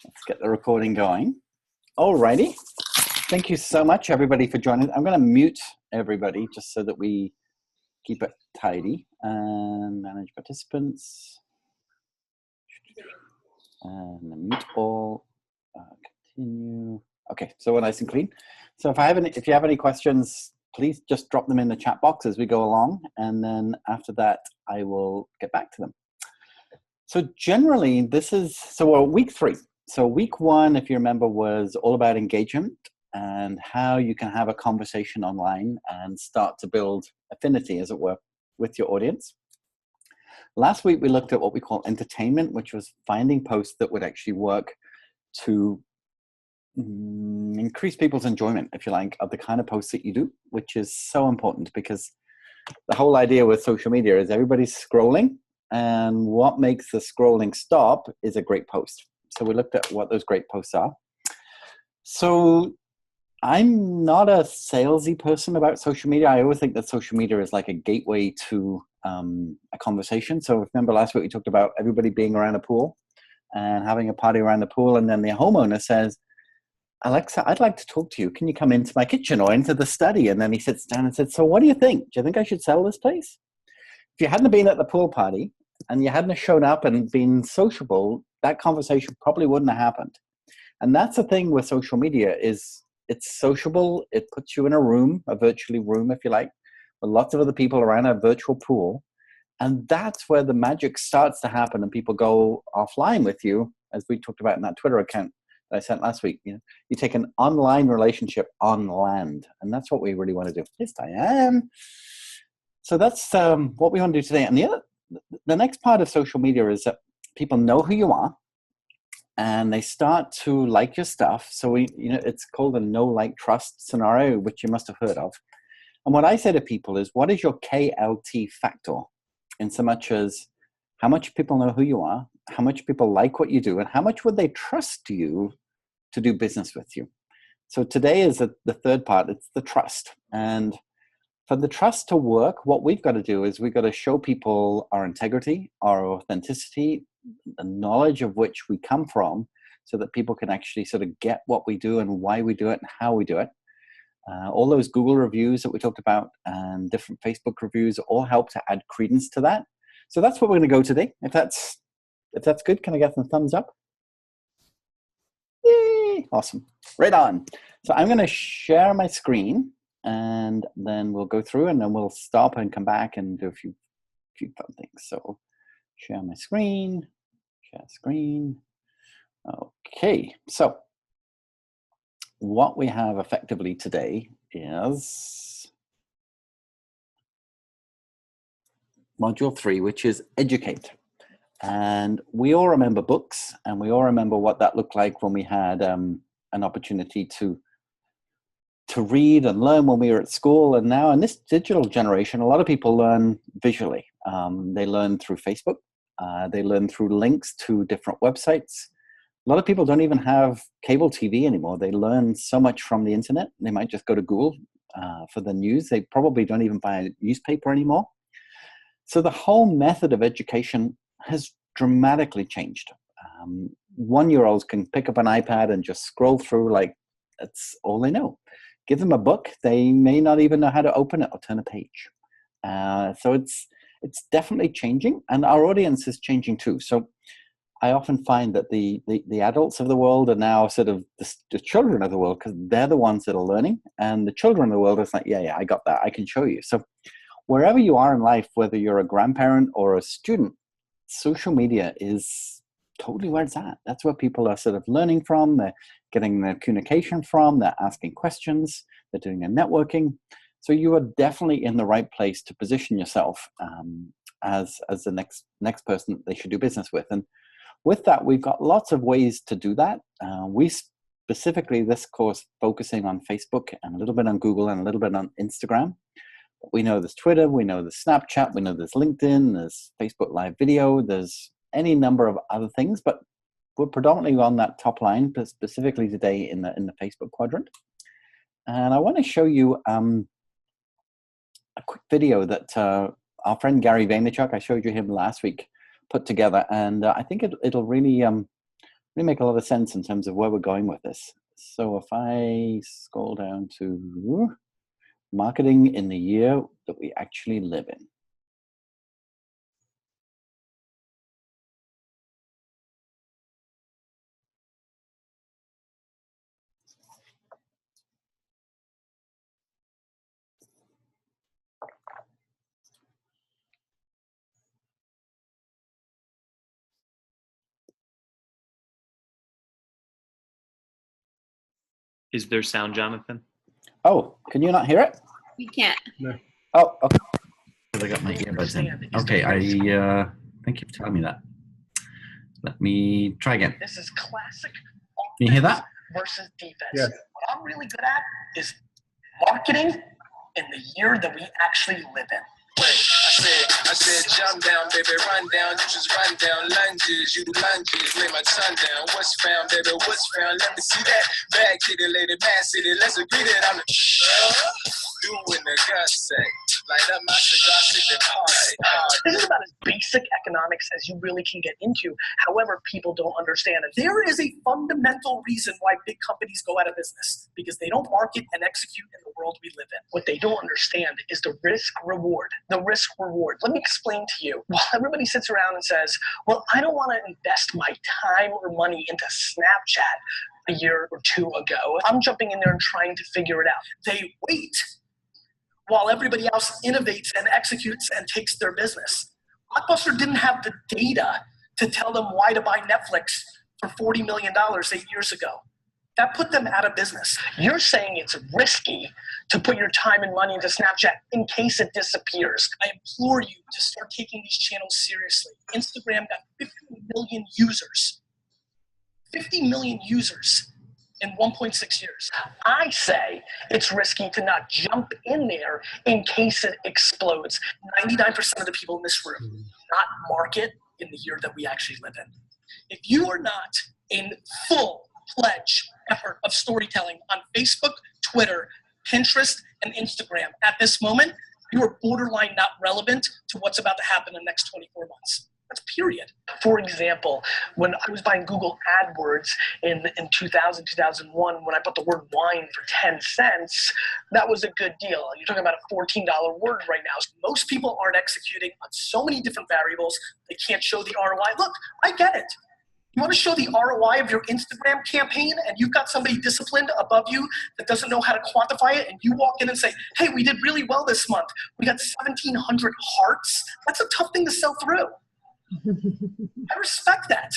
Let's get the recording going. Alrighty. Thank you so much, everybody, for joining. I'm going to mute everybody just so that we keep it tidy. And manage participants. And mute all. Continue. Okay, so we're nice and clean. So if you have any questions, please just drop them in the chat box as we go along. And then after that, I will get back to them. So generally, we're week 3. So week 1, if you remember, was all about engagement and how you can have a conversation online and start to build affinity, as it were, with your audience. Last week, we looked at what we call entertainment, which was finding posts that would actually work to increase people's enjoyment, if you like, of the kind of posts that you do, which is so important because the whole idea with social media is everybody's scrolling, and what makes the scrolling stop is a great post. So we looked at what those great posts are. So I'm not a salesy person about social media. I always think that social media is like a gateway to a conversation. So remember last week we talked about everybody being around a pool and having a party around the pool, and then the homeowner says, Alexa, I'd like to talk to you. Can you come into my kitchen or into the study? And then he sits down and said, so what do you think? Do you think I should sell this place? If you hadn't been at the pool party and you hadn't shown up and been sociable, that conversation probably wouldn't have happened. And that's the thing with social media is it's sociable. It puts you in a room, a virtual room, if you like, with lots of other people around a virtual pool. And that's where the magic starts to happen and people go offline with you, as we talked about in that Twitter account that I sent last week. You take an online relationship on land, and that's what we really want to do. Yes, Diane. So that's what we want to do today. And the next part of social media is that people know who you are, and they start to like your stuff. So it's called a know, like, trust scenario, which you must have heard of. And what I say to people is, what is your KLT factor? In so much as how much people know who you are, how much people like what you do, and how much would they trust you to do business with you? So today is the third part. It's the trust. And for the trust to work, what we've got to do is we've got to show people our integrity, our authenticity, the knowledge of which we come from, so that people can actually sort of get what we do and why we do it and how we do it. All those Google reviews that we talked about and different Facebook reviews all help to add credence to that. So that's what we're going to go today. If that's good, can I get some thumbs up? Yay! Awesome. Right on. So I'm going to share my screen, and then we'll go through, and then we'll stop and come back and do a few fun things. So share my screen, share screen. Okay. So what we have effectively today is module 3, which is educate. And we all remember books, and we all remember what that looked like when we had an opportunity to read and learn when we were at school. And now in this digital generation, a lot of people learn visually. They learn through Facebook. They learn through links to different websites. A lot of people don't even have cable TV anymore. They learn so much from the internet. They might just go to Google for the news. They probably don't even buy a newspaper anymore. So the whole method of education has dramatically changed. 1-year-olds can pick up an iPad and just scroll through like that's all they know. Give them a book, they may not even know how to open it or turn a page. So it's definitely changing, and our audience is changing too. So I often find that the adults of the world are now sort of the children of the world, because they're the ones that are learning, and the children of the world is like, yeah, I got that, I can show you. So wherever you are in life, whether you're a grandparent or a student, social media is totally where it's at. That's where people are sort of learning from, they're getting their communication from, they're asking questions, they're doing their networking. So you are definitely in the right place to position yourself as the next person that they should do business with. And with that, we've got lots of ways to do that. We specifically, this course, focusing on Facebook and a little bit on Google and a little bit on Instagram. But we know there's Twitter, we know there's Snapchat, we know there's LinkedIn, there's Facebook Live Video, there's any number of other things, but we're predominantly on that top line, but specifically today in the Facebook quadrant. And I want to show you a quick video that our friend Gary Vaynerchuk, I showed you him last week, put together, and I think it'll really really make a lot of sense in terms of where we're going with this. So if I scroll down to marketing in the year that we actually live in. Is there sound, Jonathan? Oh, can you not hear it? We can't. No. Oh, okay. I got my earbuds in. Okay, I thank you for telling me that. Let me try again. This is classic. Can you hear that? Versus defense. Yes. What I'm really good at is marketing in the year that we actually live in. I said, jump down, baby, run down. You just run down lunges. You do lunges, lay my tongue down. What's found, baby? What's found? Let me see that. Bad kitty, lady, bad city. Let's agree that I'm doing the guts say. Light up my cigar, stick the car. This is about as basic economics as you really can get into. However, people don't understand it. There is a fundamental reason why big companies go out of business, because they don't market and execute in the world we live in. What they don't understand is the risk reward. The risk reward. Let me explain to you. While everybody sits around and says, well, I don't want to invest my time or money into Snapchat a year or two ago. I'm jumping in there and trying to figure it out. They wait while everybody else innovates and executes and takes their business. Blockbuster didn't have the data to tell them why to buy Netflix for $40 million 8 years ago. That put them out of business. You're saying it's risky to put your time and money into Snapchat in case it disappears. I implore you to start taking these channels seriously. Instagram got 50 million users. 50 million users in 1.6 years. I say it's risky to not jump in there in case it explodes. 99% of the people in this room not market in the year that we actually live in. If you are not in full pledge effort of storytelling on Facebook, Twitter, Pinterest, and Instagram at this moment, you are borderline not relevant to what's about to happen in the next 24 months. That's period. For example, when I was buying Google AdWords in 2000, 2001, when I put the word wine for 10 cents, that was a good deal. You're talking about a $14 word right now. So most people aren't executing on so many different variables, they can't show the ROI. Look, I get it. You want to show the ROI of your Instagram campaign and you've got somebody disciplined above you that doesn't know how to quantify it, and you walk in and say, hey, we did really well this month. We got 1,700 hearts. That's a tough thing to sell through. I respect that.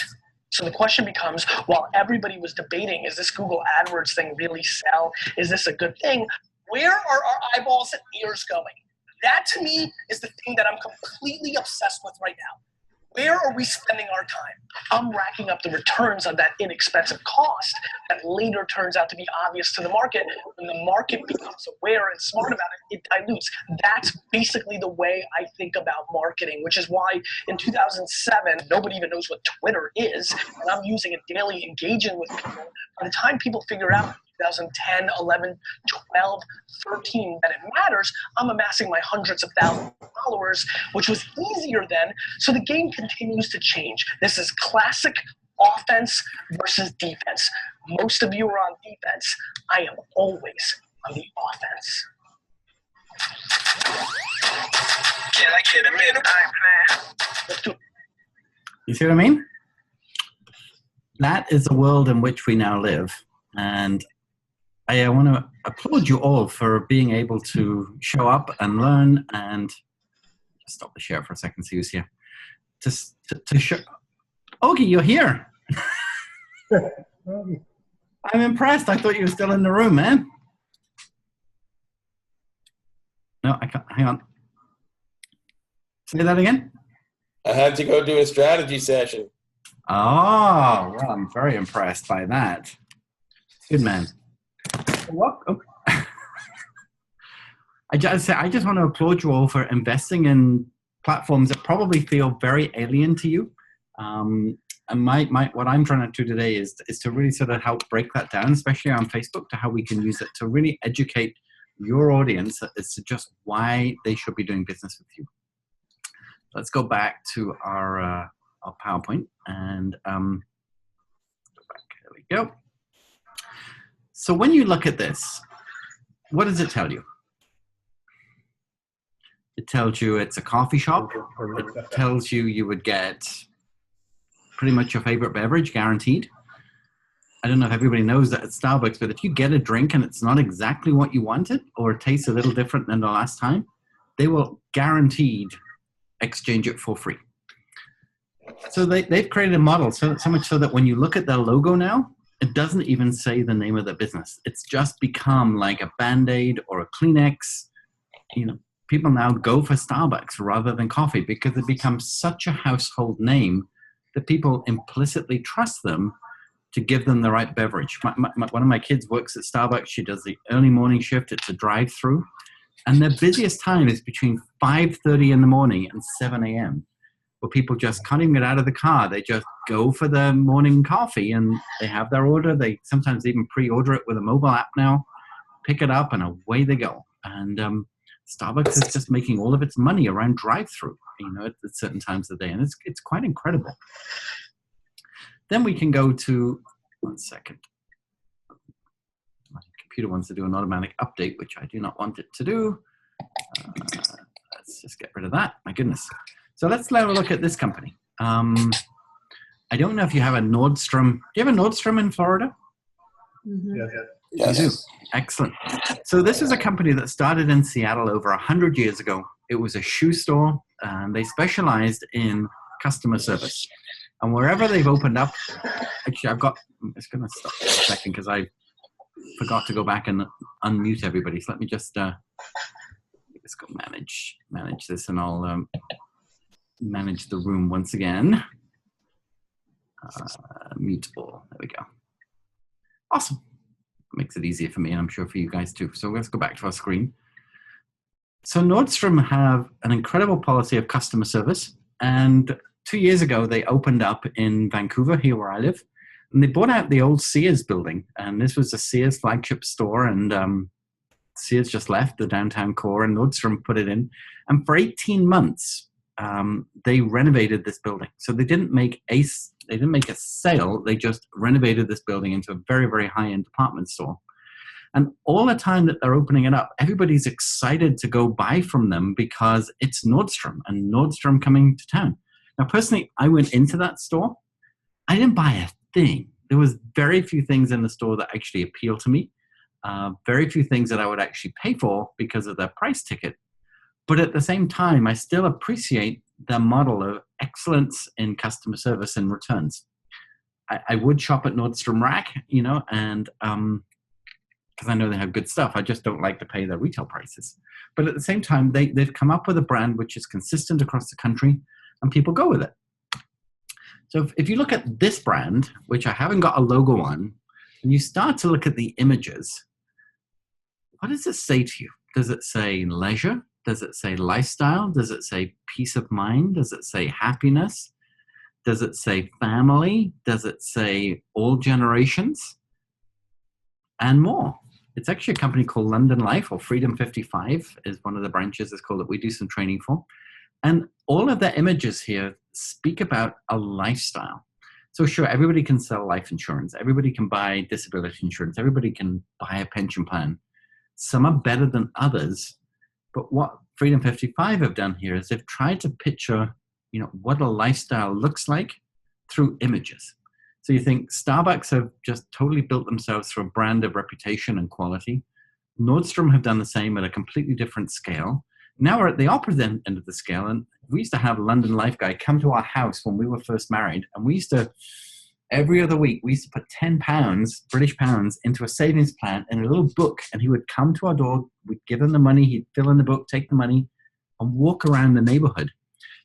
So the question becomes, while everybody was debating, is this Google AdWords thing really sell? Is this a good thing? Where are our eyeballs and ears going? That to me is the thing that I'm completely obsessed with right now. Where are we spending our time? I'm racking up the returns on that inexpensive cost that later turns out to be obvious to the market. When the market becomes aware and smart about it, it dilutes. That's basically the way I think about marketing, which is why in 2007, nobody even knows what Twitter is, and I'm using it daily, engaging with people. By the time people figure out 2010, 11, 12, 13, that it matters, I'm amassing my hundreds of thousands of followers, which was easier then. So the game continues to change. This is classic offense versus defense. Most of you are on defense. I am always on the offense. Can I get a minute? Let's do it. You see what I mean? That is the world in which we now live. And I want to applaud you all for being able to show up and learn and stop the share for a second, see who's here. To show. Ogie, you're here. I'm impressed. I thought you were still in the room, man. No, I can't. Hang on. Say that again. I had to go do a strategy session. Oh, well, I'm very impressed by that. Good man. What? Okay. I just want to applaud you all for investing in platforms that probably feel very alien to you. And what I'm trying to do today is to really sort of help break that down, especially on Facebook, to how we can use it to really educate your audience as to just why they should be doing business with you. Let's go back to our PowerPoint and There we go. So when you look at this, what does it tell you? It tells you it's a coffee shop. It tells you you would get pretty much your favorite beverage, guaranteed. I don't know if everybody knows that at Starbucks, but if you get a drink and it's not exactly what you wanted, or it tastes a little different than the last time, they will guaranteed exchange it for free. So they've created a model so much so that when you look at their logo now, it doesn't even say the name of the business. It's just become like a Band-Aid or a Kleenex. You know, people now go for Starbucks rather than coffee because it becomes such a household name that people implicitly trust them to give them the right beverage. One of my kids works at Starbucks. She does the early morning shift. It's a drive-through. And their busiest time is between 5:30 in the morning and 7 a.m., where people just can't even get out of the car. They just go for their morning coffee and they have their order. They sometimes even pre-order it with a mobile app now, pick it up, and away they go. And Starbucks is just making all of its money around drive-through, you know, at certain times of the day. And it's quite incredible. Then we can go to, one second. My computer wants to do an automatic update, which I do not want it to do. Let's just get rid of that. My goodness. So let's have a look at this company. I don't know if you have a Nordstrom. Do you have a Nordstrom in Florida? Mm-hmm. Yes. You do. Excellent. So this is a company that started in Seattle over 100 years ago. It was a shoe store, and they specialized in customer service. And wherever they've opened up, actually, I'm just going to stop for a second because I forgot to go back and unmute everybody. So let me just go manage this, and I'll manage the room once again. Mute all. There we go. Awesome. Makes it easier for me, and I'm sure for you guys too. So let's go back to our screen. So Nordstrom have an incredible policy of customer service, and 2 years ago, they opened up in Vancouver, here where I live, and they bought out the old Sears building. And this was a Sears flagship store, and Sears just left the downtown core, and Nordstrom put it in. And for 18 months, they renovated this building. So they didn't make a sale. They just renovated this building into a very, very high-end department store. And all the time that they're opening it up, everybody's excited to go buy from them because it's Nordstrom and Nordstrom coming to town. Now, personally, I went into that store. I didn't buy a thing. There was very few things in the store that actually appealed to me. Very few things that I would actually pay for because of their price ticket. But at the same time, I still appreciate their model of excellence in customer service and returns. I would shop at Nordstrom Rack, you know, and because I know they have good stuff. I just don't like to pay their retail prices. But at the same time, they've come up with a brand which is consistent across the country, and people go with it. So if you look at this brand, which I haven't got a logo on, and you start to look at the images, what does it say to you? Does it say leisure? Does it say lifestyle? Does it say peace of mind? Does it say happiness? Does it say family? Does it say all generations? And more. It's actually a company called London Life, or Freedom 55 is one of the branches it's called that we do some training for. And all of the images here speak about a lifestyle. So sure, everybody can sell life insurance. Everybody can buy disability insurance. Everybody can buy a pension plan. Some are better than others. But what Freedom 55 have done here is they've tried to picture, you know, what a lifestyle looks like through images. So you think Starbucks have just totally built themselves through a brand of reputation and quality. Nordstrom have done the same at a completely different scale. Now we're at the opposite end of the scale, and we used to have London Life guy come to our house when we were first married, and we used to, every other week, we used to put £10, British pounds, into a savings plan in a little book, and he would come to our door, we'd give him the money, he'd fill in the book, take the money, and walk around the neighborhood.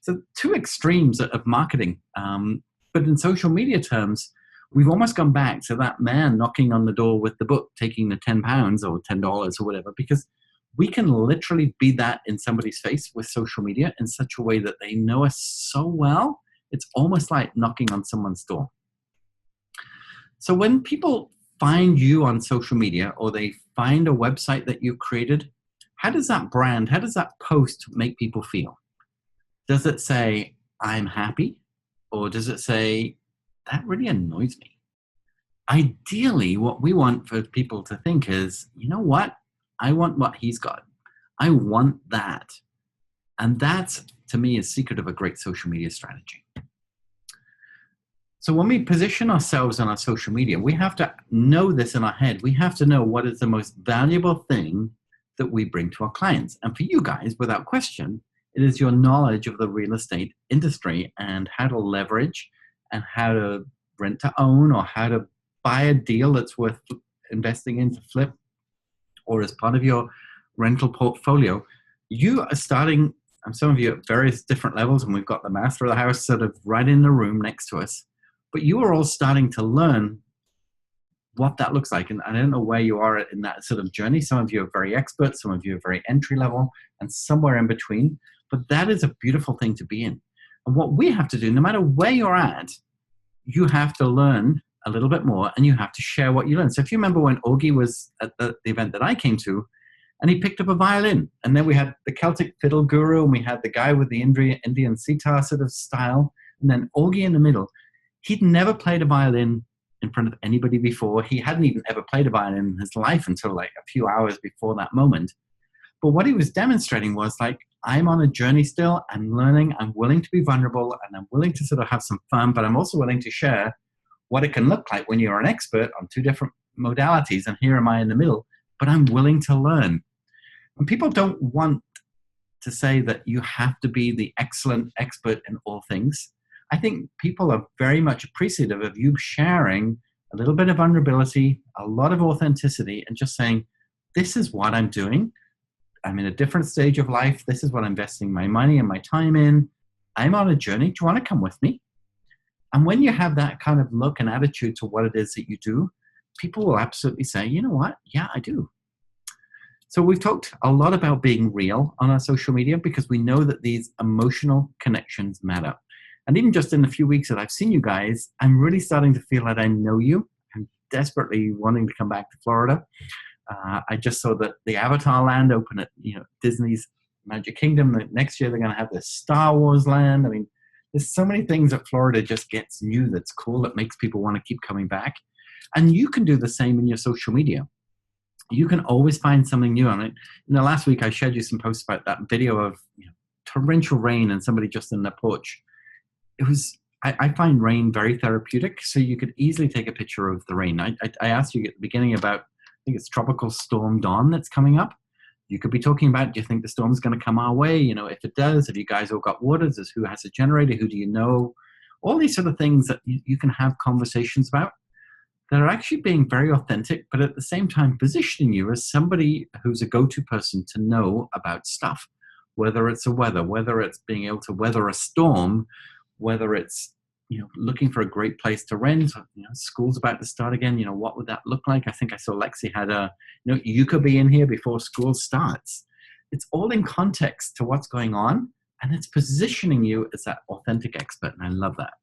So two extremes of marketing. But in social media terms, we've almost gone back to that man knocking on the door with the book, taking the £10 or $10 or whatever, because we can literally be that in somebody's face with social media in such a way that they know us so well, it's almost like knocking on someone's door. So when people find you on social media, or they find a website that you created, how does that brand, how does that post make people feel? Does it say, I'm happy? Or does it say, that really annoys me? ideally, what we want for people to think is, you know what? I want what he's got. I want that. And that, to me, is secret of a great social media strategy. So when we position ourselves on our social media, we have to know this in our head. We have to know what is the most valuable thing that we bring to our clients. And for you guys, without question, it is your knowledge of the real estate industry and how to leverage and how to rent to own, or how to buy a deal that's worth investing in to flip, or as part of your rental portfolio. You are starting, and some of you at various different levels, and we've got the master of the house sort of right in the room next to us. But you are all starting to learn what that looks like. And I don't know where you are in that sort of journey. Some of you are very expert, some of you are very entry level, and somewhere in between. But that is a beautiful thing to be in. And what we have to do, no matter where you're at, you have to learn a little bit more, and you have to share what you learn. So if you remember when Augie was at the event that I came to, and he picked up a violin, and then we had the Celtic fiddle guru, and we had the guy with the Indian sitar sort of style, and then Augie in the middle. He'd never played a violin in front of anybody before. He hadn't even ever played a violin in his life until like a few hours before that moment. But what he was demonstrating was like, I'm on a journey still, I'm learning, I'm willing to be vulnerable, and I'm willing to sort of have some fun, but I'm also willing to share what it can look like when you're an expert on two different modalities, and here am I in the middle, but I'm willing to learn. And people don't want to say that you have to be the excellent expert in all things. I think people are very much appreciative of you sharing a little bit of vulnerability, a lot of authenticity, and just saying, this is what I'm doing. I'm in a different stage of life. This is what I'm investing my money and my time in. I'm on a journey. Do you want to come with me? And when you have that kind of look and attitude to what it is that you do, people will absolutely say, you know what? Yeah, I do. So we've talked a lot about being real on our social media because we know that these emotional connections matter. And even just in the few weeks that I've seen you guys, I'm really starting to feel that I know you. I'm desperately wanting to come back to Florida. I just saw that the Avatar land open at Disney's Magic Kingdom. Next year they're going to have the Star Wars land. I mean, there's so many things that Florida just gets new that's cool, that makes people want to keep coming back. And you can do the same in your social media. You can always find something new on it. In the last week, I shared you some posts about that video of torrential rain and somebody just in their porch. It was, I find rain very therapeutic, so you could easily take a picture of the rain. I asked you at the beginning about, I think it's Tropical Storm Dawn that's coming up. You could be talking about, do you think the storm's going to come our way? If it does, have you guys all got waters? Who has a generator? Who do you know? All these sort of things that you can have conversations about that are actually being very authentic, but at the same time positioning you as somebody who's a go-to person to know about stuff, whether it's the weather, whether it's being able to weather a storm, whether it's looking for a great place to rent. School's about to start again. What would that look like? I think I saw Lexi had you could be in here before school starts. It's all in context to what's going on, and it's positioning you as that authentic expert, and I love that.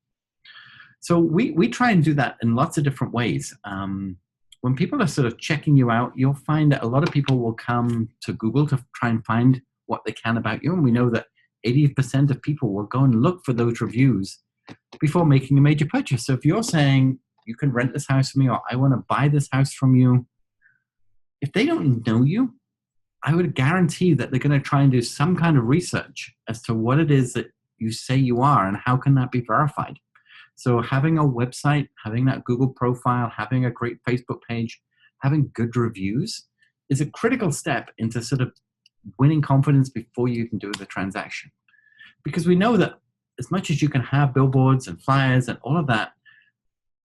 So we try and do that in lots of different ways. When people are sort of checking you out, you'll find that a lot of people will come to Google to try and find what they can about you, and we know that 80% of people will go and look for those reviews before making a major purchase. So if you're saying, you can rent this house from me, or I want to buy this house from you, if they don't know you, I would guarantee that they're going to try and do some kind of research as to what it is that you say you are and how can that be verified. So having a website, having that Google profile, having a great Facebook page, having good reviews is a critical step into sort of winning confidence before you can do the transaction. Because we know that as much as you can have billboards and flyers and all of that,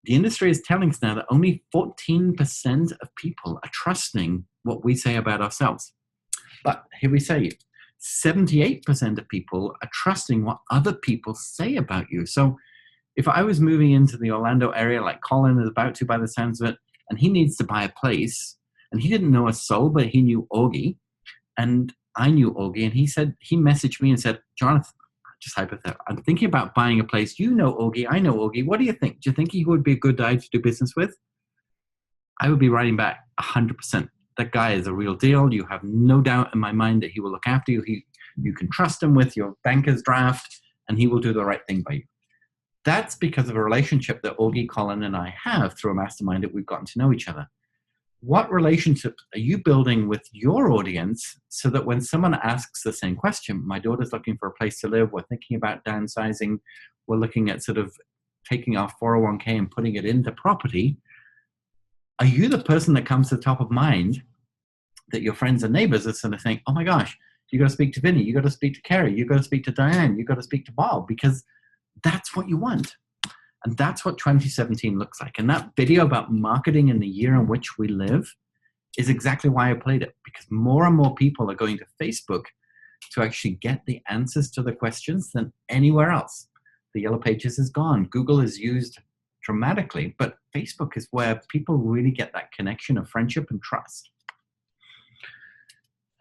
the industry is telling us now that only 14% of people are trusting what we say about ourselves. But here we say 78% of people are trusting what other people say about you. So if I was moving into the Orlando area like Colin is about to by the sounds of it, and he needs to buy a place, and he didn't know a soul, but he knew Augie, and I knew Augie, and he messaged me and said, Jonathan, just hypothetical, I'm thinking about buying a place. You know Augie, I know Augie. What do you think? Do you think he would be a good guy to do business with? I would be writing back 100%. That guy is a real deal. You have no doubt in my mind that he will look after you. You can trust him with your banker's draft, and he will do the right thing by you. that's because of a relationship that Augie, Colin, and I have through a mastermind that we've gotten to know each other. What relationships are you building with your audience so that when someone asks the same question, my daughter's looking for a place to live, we're thinking about downsizing, we're looking at sort of taking our 401k and putting it into property, are you the person that comes to the top of mind that your friends and neighbors are sort of saying, oh my gosh, you got to speak to Vinny, you got to speak to Kerry, you got to speak to Diane, you got to speak to Bob, because that's what you want. And that's what 2017 looks like. And that video about marketing in the year in which we live is exactly why I played it, because more and more people are going to Facebook to actually get the answers to the questions than anywhere else. The Yellow Pages is gone. Google is used dramatically, but Facebook is where people really get that connection of friendship and trust.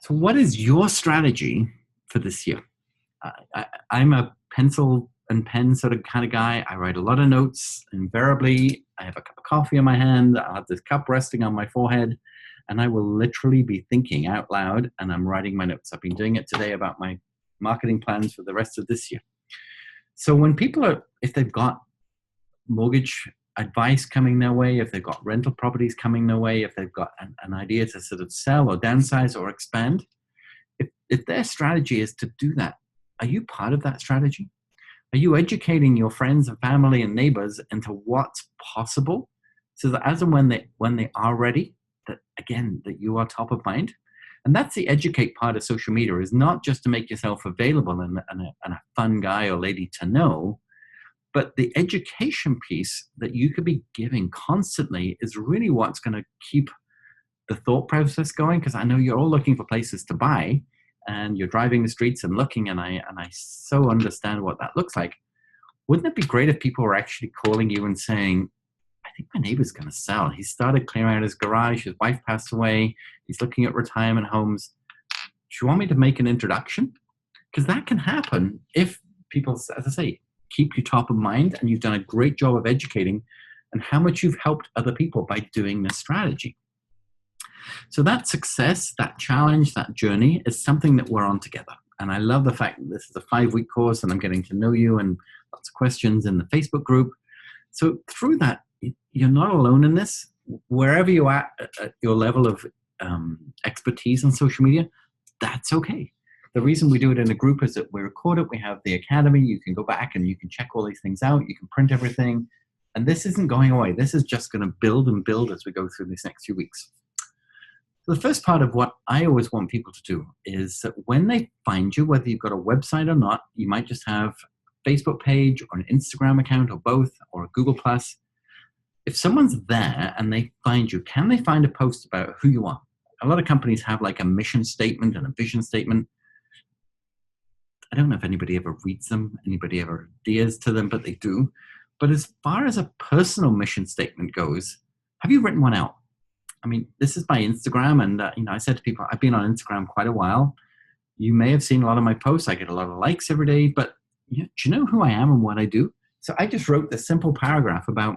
So what is your strategy for this year? I'm a pencil and pen sort of kind of guy. I write a lot of notes. Invariably, I have a cup of coffee in my hand. I have this cup resting on my forehead, and I will literally be thinking out loud, and I'm writing my notes. I've been doing it today about my marketing plans for the rest of this year. So when people are, if they've got mortgage advice coming their way, if they've got rental properties coming their way, if they've got an idea to sort of sell or downsize or expand, if their strategy is to do that, are you part of that strategy? Are you educating your friends and family and neighbors into what's possible so that as and when they are ready, that again, that you are top of mind? And that's the educate part of social media, is not just to make yourself available and a fun guy or lady to know, but the education piece that you could be giving constantly is really what's going to keep the thought process going. Because I know you're all looking for places to buy, and you're driving the streets and looking, and I so understand what that looks like. Wouldn't it be great if people were actually calling you and saying, I think my neighbor's going to sell. He started clearing out his garage. His wife passed away. He's looking at retirement homes. Do you want me to make an introduction? Because that can happen if people, as I say, keep you top of mind, and you've done a great job of educating and how much you've helped other people by doing this strategy. So that success, that challenge, that journey is something that we're on together. And I love the fact that this is a 5-week course and I'm getting to know you, and lots of questions in the Facebook group. So through that, you're not alone in this. Wherever you're at your level of expertise on social media, that's okay. The reason we do it in a group is that we record it. We have the academy. You can go back and you can check all these things out. You can print everything. And this isn't going away. This is just going to build and build as we go through these next few weeks. The first part of what I always want people to do is that when they find you, whether you've got a website or not, you might just have a Facebook page or an Instagram account or both, or a Google+. If someone's there and they find you, can they find a post about who you are? A lot of companies have like a mission statement and a vision statement. I don't know if anybody ever reads them, anybody ever adheres to them, but they do. But as far as a personal mission statement goes, have you written one out? I mean, this is my Instagram, and I said to people, I've been on Instagram quite a while. You may have seen a lot of my posts. I get a lot of likes every day, but do you know who I am and what I do? So I just wrote this simple paragraph about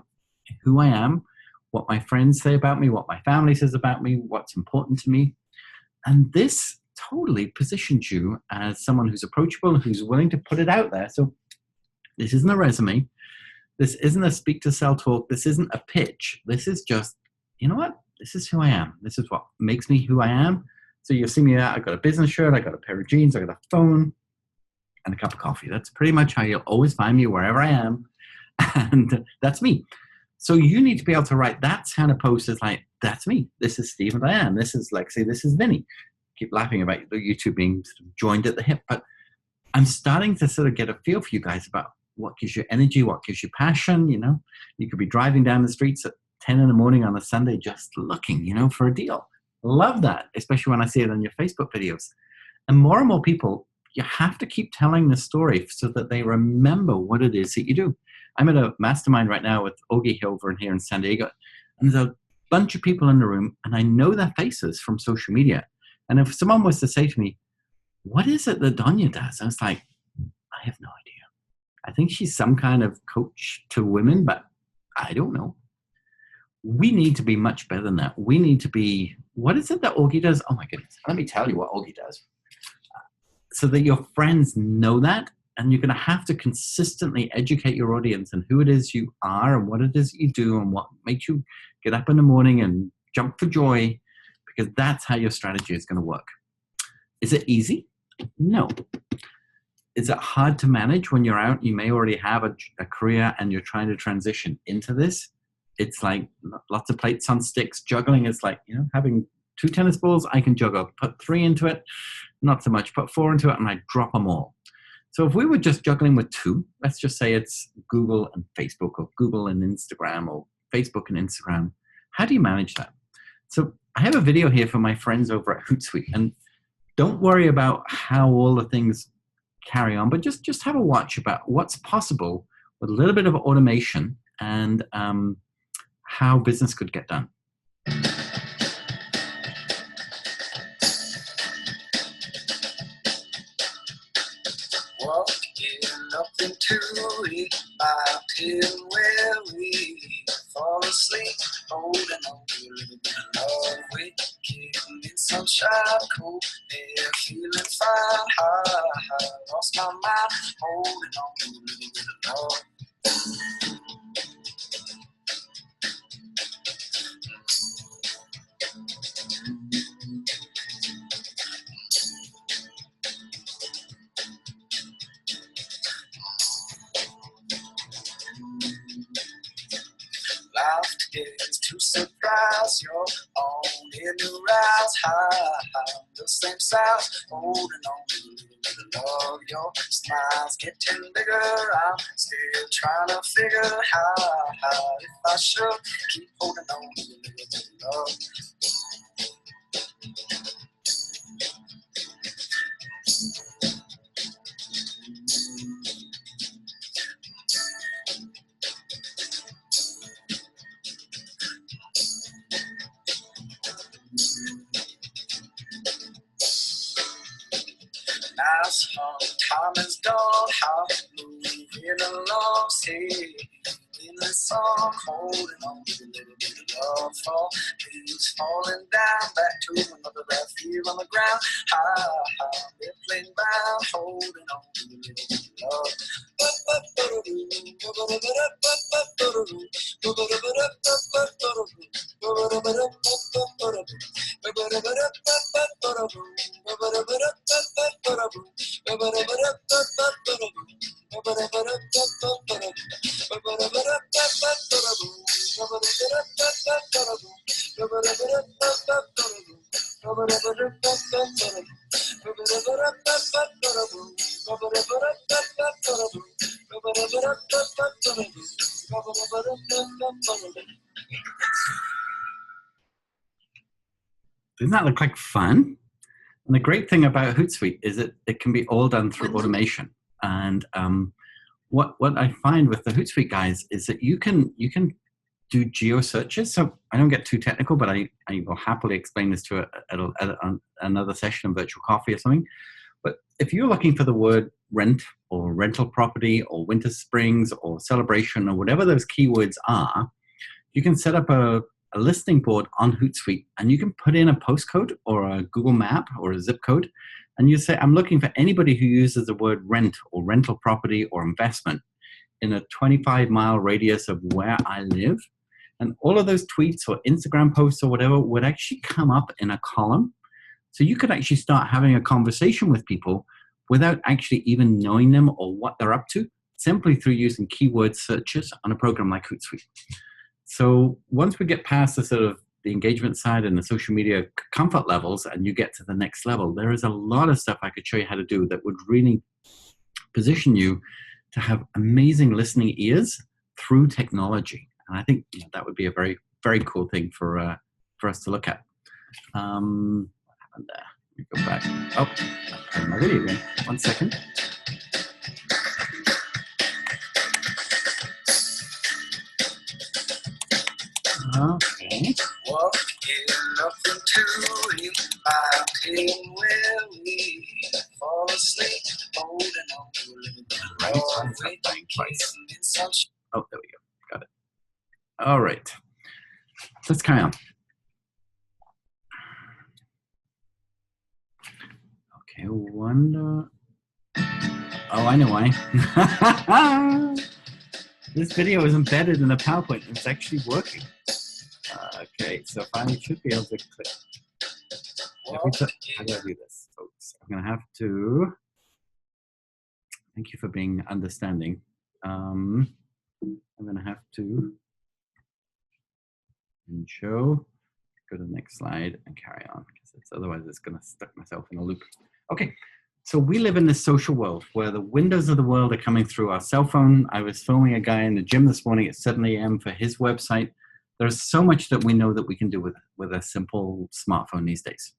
who I am, what my friends say about me, what my family says about me, what's important to me. And this totally positions you as someone who's approachable, who's willing to put it out there. So this isn't a resume. This isn't a speak to sell talk. This isn't a pitch. This is just, you know what? This is who I am. This is what makes me who I am. So you'll see me out. I've got a business shirt. I've got a pair of jeans. I've got a phone and a cup of coffee. That's pretty much how you'll always find me wherever I am. And that's me. So you need to be able to write that kind of post as like, that's me. This is Steve and Diane. This is Lexi. This is Vinny. Keep laughing about you two being sort of joined at the hip. But I'm starting to sort of get a feel for you guys about what gives you energy, what gives you passion. You could be driving down the streets at 10 in the morning on a Sunday just looking, for a deal. Love that, especially when I see it on your Facebook videos. And more people, you have to keep telling the story so that they remember what it is that you do. I'm at a mastermind right now with Augie over here in San Diego, and there's a bunch of people in the room, and I know their faces from social media. And if someone was to say to me, what is it that Donya does? I was like, I have no idea. I think she's some kind of coach to women, but I don't know. We need to be much better than that. We need to be, what is it that Augie does? Oh my goodness. Let me tell you what Augie does. So that your friends know that, and you're going to have to consistently educate your audience on who it is you are and what it is you do and what makes you get up in the morning and jump for joy, because that's how your strategy is going to work. Is it easy? No. Is it hard to manage when you're out? You may already have a career and you're trying to transition into this. It's like lots of plates on sticks. Juggling is like, having 2 tennis balls, I can juggle. Put 3 into it, not so much. Put 4 into it and I drop them all. So if we were just juggling with 2, let's just say it's Google and Facebook, or Google and Instagram, or Facebook and Instagram. How do you manage that? So I have a video here for my friends over at Hootsuite, and don't worry about how all the things carry on, but just have a watch about what's possible with a little bit of automation and how business could get done. Walking up into it, out here where we fall asleep, holding on to a little bit of love, waking in sunshine, cool air, feeling fine, high, lost my mind, holding on to a little bit of love. Life is to surprise your own inner rise, high, the same size, holding on to a little bit of love. Your smile's getting bigger, I'm still trying to figure how if I should keep holding on to a little bit of love. Nice time is gone, how moving along, see in the song, holding on to a little bit of love, for leaves falling down, back to another left here on the ground, they're playing bound, holding on to a little bit of love. Doesn't that look like fun? And the great thing about Hootsuite is that it can be all done through automation. And what I find with the Hootsuite guys is that you can do geo searches. So I don't get too technical, but I will happily explain this to another session of Virtual Coffee or something. But if you're looking for the word rent or rental property or winter springs or celebration or whatever those keywords are, you can set up a listing board on Hootsuite, and you can put in a postcode or a Google map or a zip code, and you say, I'm looking for anybody who uses the word rent or rental property or investment in a 25-mile radius of where I live. And all of those tweets or Instagram posts or whatever would actually come up in a column. So you could actually start having a conversation with people without actually even knowing them or what they're up to, simply through using keyword searches on a program like Hootsuite. So once we get past the sort of the engagement side and the social media comfort levels, and you get to the next level, there is a lot of stuff I could show you how to do that would really position you to have amazing listening ears through technology. And I think that would be a very, very cool thing for us to look at. What happened there? Let me go back. Oh, I'm playing my video again. 1 second. Okay. Walking up into it, out here where we fall asleep, holding on to a little bit of love, waking in sunshine. Oh, there we go. Got it. All right. Let's carry on. Okay, wonder. Oh, I know why. This video is embedded in a PowerPoint and it's actually working. Okay, so I should be able to click. How do I do this, folks? I'm going to have to. Thank you for being understanding. I'm going to have to show. Go to the next slide and carry on, because otherwise it's going to stuck myself in a loop. Okay, so we live in this social world where the windows of the world are coming through our cell phone. I was filming a guy in the gym this morning at 7 a.m. for his website. There's so much that we know that we can do with a simple smartphone these days.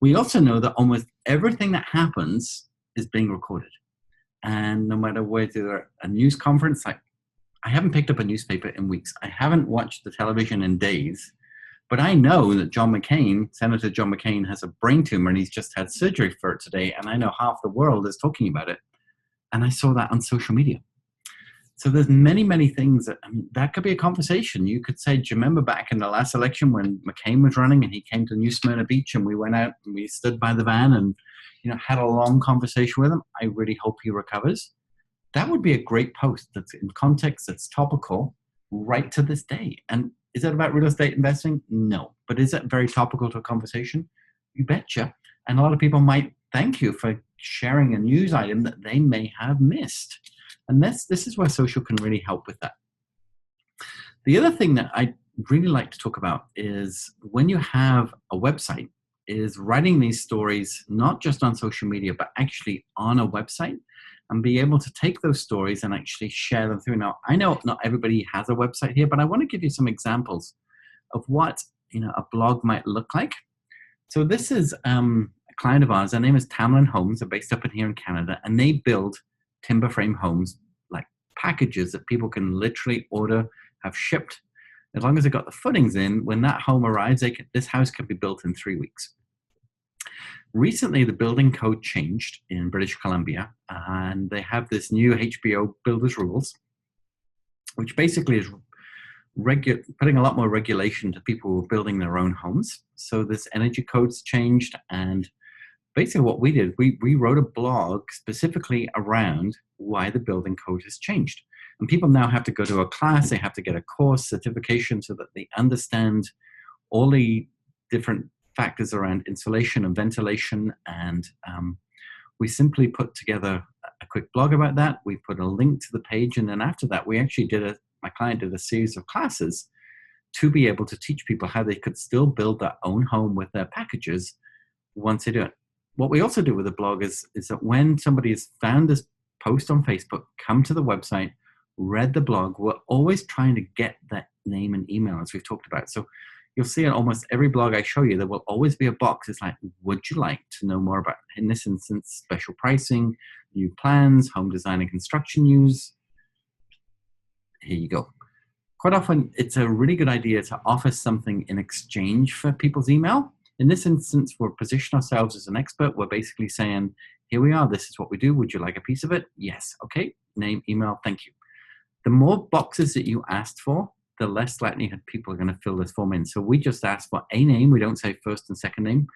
We also know that almost everything that happens is being recorded. And no matter whether a news conference, I haven't picked up a newspaper in weeks. I haven't watched the television in days. But I know that John McCain, Senator John McCain, has a brain tumor and he's just had surgery for it today. And I know half the world is talking about it. And I saw that on social media. So there's many, many things that could be a conversation. You could say, do you remember back in the last election when McCain was running and he came to New Smyrna Beach and we went out and we stood by the van and, had a long conversation with him? I really hope he recovers. That would be a great post that's in context, that's topical right to this day. And is it about real estate investing? No. But is it very topical to a conversation? You betcha. And a lot of people might thank you for sharing a news item that they may have missed. And this is where social can really help with that. The other thing that I really like to talk about is when you have a website, is writing these stories, not just on social media, but actually on a website, and be able to take those stories and actually share them through. Now, I know not everybody has a website here, but I want to give you some examples of what a blog might look like. So this is a client of ours. Their name is Tamlin Homes. They're based up in here in Canada, and they build timber frame homes, like packages that people can literally order, have shipped. As long as they've got the footings in, when that home arrives, this house can be built in 3 weeks. Recently, the building code changed in British Columbia, and they have this new HBO Builders Rules, which basically is putting a lot more regulation to people who are building their own homes. So this energy code's changed, and basically what we did, we wrote a blog specifically around why the building code has changed. And people now have to go to a class, they have to get a course certification so that they understand all the different factors around insulation and ventilation, and we simply put together a quick blog about that. We put a link to the page, and then after that, we actually my client did a series of classes to be able to teach people how they could still build their own home with their packages once they do it. What we also do with the blog is that when somebody has found this post on Facebook, come to the website, read the blog, we're always trying to get that name and email, as we've talked about. So you'll see in almost every blog I show you, there will always be a box. It's like, would you like to know more about, in this instance, special pricing, new plans, home design and construction news? Here you go. Quite often, it's a really good idea to offer something in exchange for people's email. In this instance, we'll position ourselves as an expert. We're basically saying, here we are, this is what we do. Would you like a piece of it? Yes. Okay. Name, email, thank you. The more boxes that you asked for, the less likelihood people are going to fill this form in. So we just ask for a name. We don't say first and second name.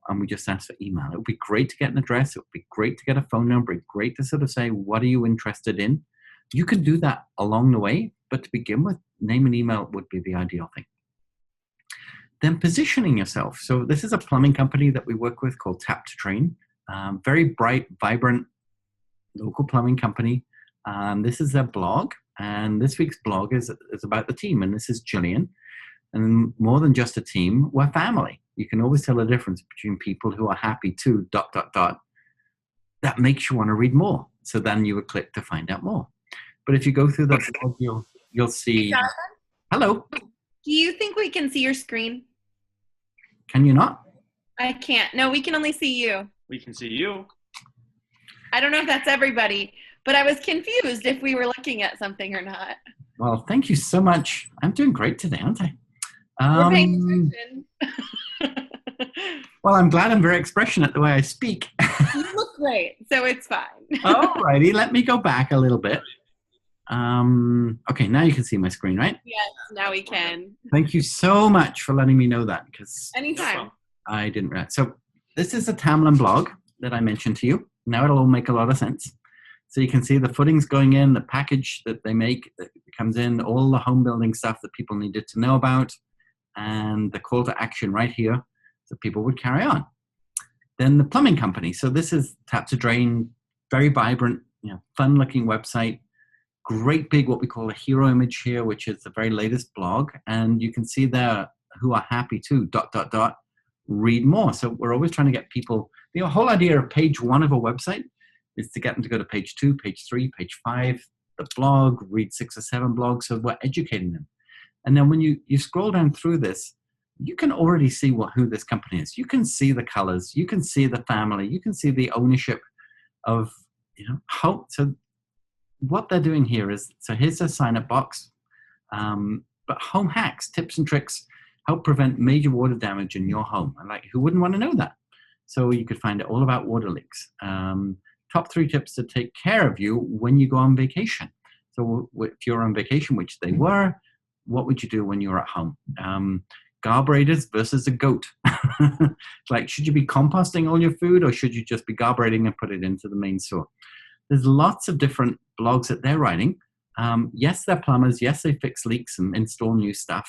And we just ask for email. It would be great to get an address. It would be great to get a phone number. It would be great to sort of say, what are you interested in? You can do that along the way, but to begin with, name and email would be the ideal thing. Then positioning yourself. So this is a plumbing company that we work with called Tap to Train. Very bright, vibrant, local plumbing company. This is their blog. And this week's blog is about the team. And this is Jillian. And more than just a team, we're family. You can always tell the difference between people who are happy to ... That makes you want to read more. So then you would click to find out more. But if you go through the blog, you'll see. Hey, hello. do you think we can see your screen? Can you not? I can't. No, we can only see you. We can see you. I don't know if that's everybody, but I was confused if we were looking at something or not. Well, thank you so much. I'm doing great today, aren't I? We're paying attention. Well, I'm glad I'm very expressionate the way I speak. You look great, so it's fine. Alrighty, let me go back a little bit. Okay, now you can see my screen, right? Yes, now we can. Thank you so much for letting me know that, because Anytime. I didn't realize. So this is a Tamlin blog that I mentioned to you. Now it'll all make a lot of sense. So you can see the footings going in, the package that they make that comes in, all the home building stuff that people needed to know about, and the call to action right here so people would carry on. Then the plumbing company. So this is Tap to Drain, very vibrant, fun looking website. Great big, what we call a hero image here, which is the very latest blog. And you can see there who are happy to ... read more. So we're always trying to get people, the whole idea of page 1 of a website is to get them to go to page 2, page 3, page 5, the blog, read 6 or 7 blogs. So we're educating them. And then when you scroll down through this, you can already see who this company is. You can see the colors, you can see the family, you can see the ownership of, how. So what they're doing here is, so here's a sign-up box, but home hacks, tips and tricks, help prevent major water damage in your home. And who wouldn't want to know that? So you could find it all about water leaks. Top 3 tips to take care of you when you go on vacation. So if you're on vacation, which they were, what would you do when you're at home? Garbrators versus a goat. Should you be composting all your food, or should you just be garbrating and put it into the main sewer? There's lots of different blogs that they're writing. Yes, they're plumbers. Yes, they fix leaks and install new stuff.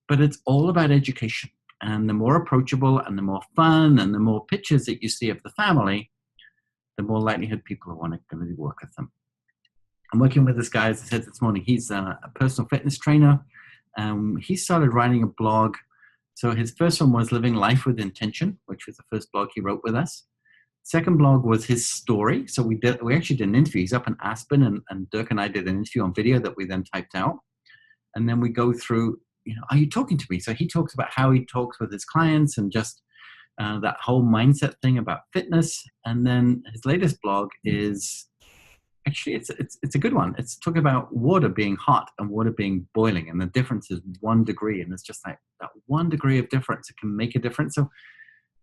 But it's all about education. And the more approachable and the more fun and the more pictures that you see of the family, the more likelihood people are going to work with them. I'm working with this guy, as I said this morning. He's a personal fitness trainer. He started writing a blog. So his first one was Living Life with Intention, which was the first blog he wrote with us. Second blog was his story. So we actually did an interview. He's up in Aspen, and Dirk and I did an interview on video that we then typed out. And then we go through, are you talking to me? So he talks about how he talks with his clients and just that whole mindset thing about fitness. And then his latest blog is, actually, it's a good one. It's talking about water being hot and water being boiling, and the difference is 1 degree. And it's just that 1 degree of difference, it can make a difference. So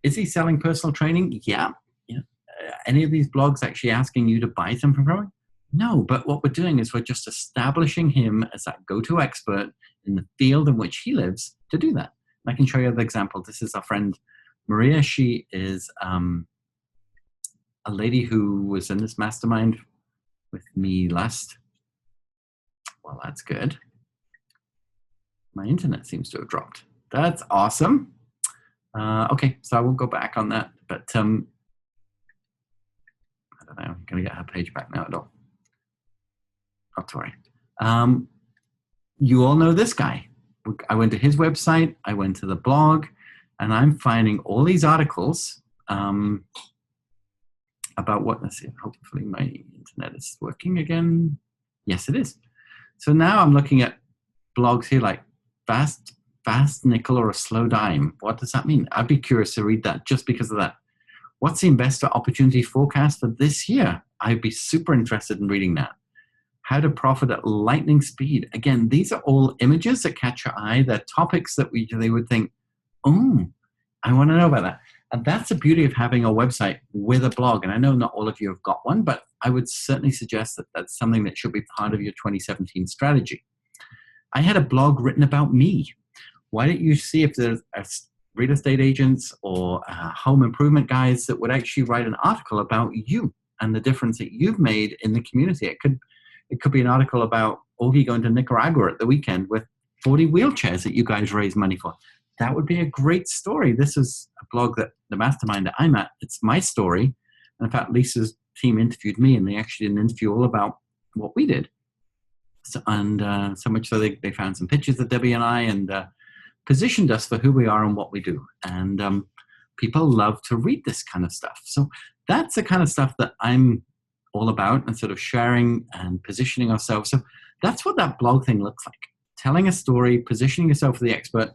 is he selling personal training? Yeah. Any of these blogs actually asking you to buy something from him? No, but what we're doing is we're just establishing him as that go-to expert in the field in which he lives to do that. And I can show you the example. This is our friend Maria. She is a lady who was in this mastermind with me last. Well, that's good. My internet seems to have dropped. That's awesome. Okay, so I won't go back on that, but I don't know. I'm going to get her page back now at all. Not to worry. You all know this guy. I went to his website. I went to the blog, and I'm finding all these articles about what. Let's see. Hopefully my internet is working again. Yes, it is. So now I'm looking at blogs here like fast nickel or a slow dime. What does that mean? I'd be curious to read that just because of that. What's the investor opportunity forecast for this year? I'd be super interested in reading that. How to profit at lightning speed. Again, these are all images that catch your eye. They're topics that they would think, oh, I want to know about that. And that's the beauty of having a website with a blog. And I know not all of you have got one, but I would certainly suggest that that's something that should be part of your 2017 strategy. I had a blog written about me. Why don't you see if there's real estate agents or home improvement guys that would actually write an article about you and the difference that you've made in the community? It could be an article about Augie going to Nicaragua at the weekend with 40 wheelchairs that you guys raise money for. That would be a great story. This is a blog that the mastermind that I'm at, it's my story. And in fact, Lisa's team interviewed me, and they actually did an interview all about what we did. So much so they found some pictures of Debbie and I, and positioned us for who we are and what we do. And people love to read this kind of stuff. So that's the kind of stuff that I'm all about, and sort of sharing and positioning ourselves. So that's what that blog thing looks like. Telling a story, positioning yourself as the expert,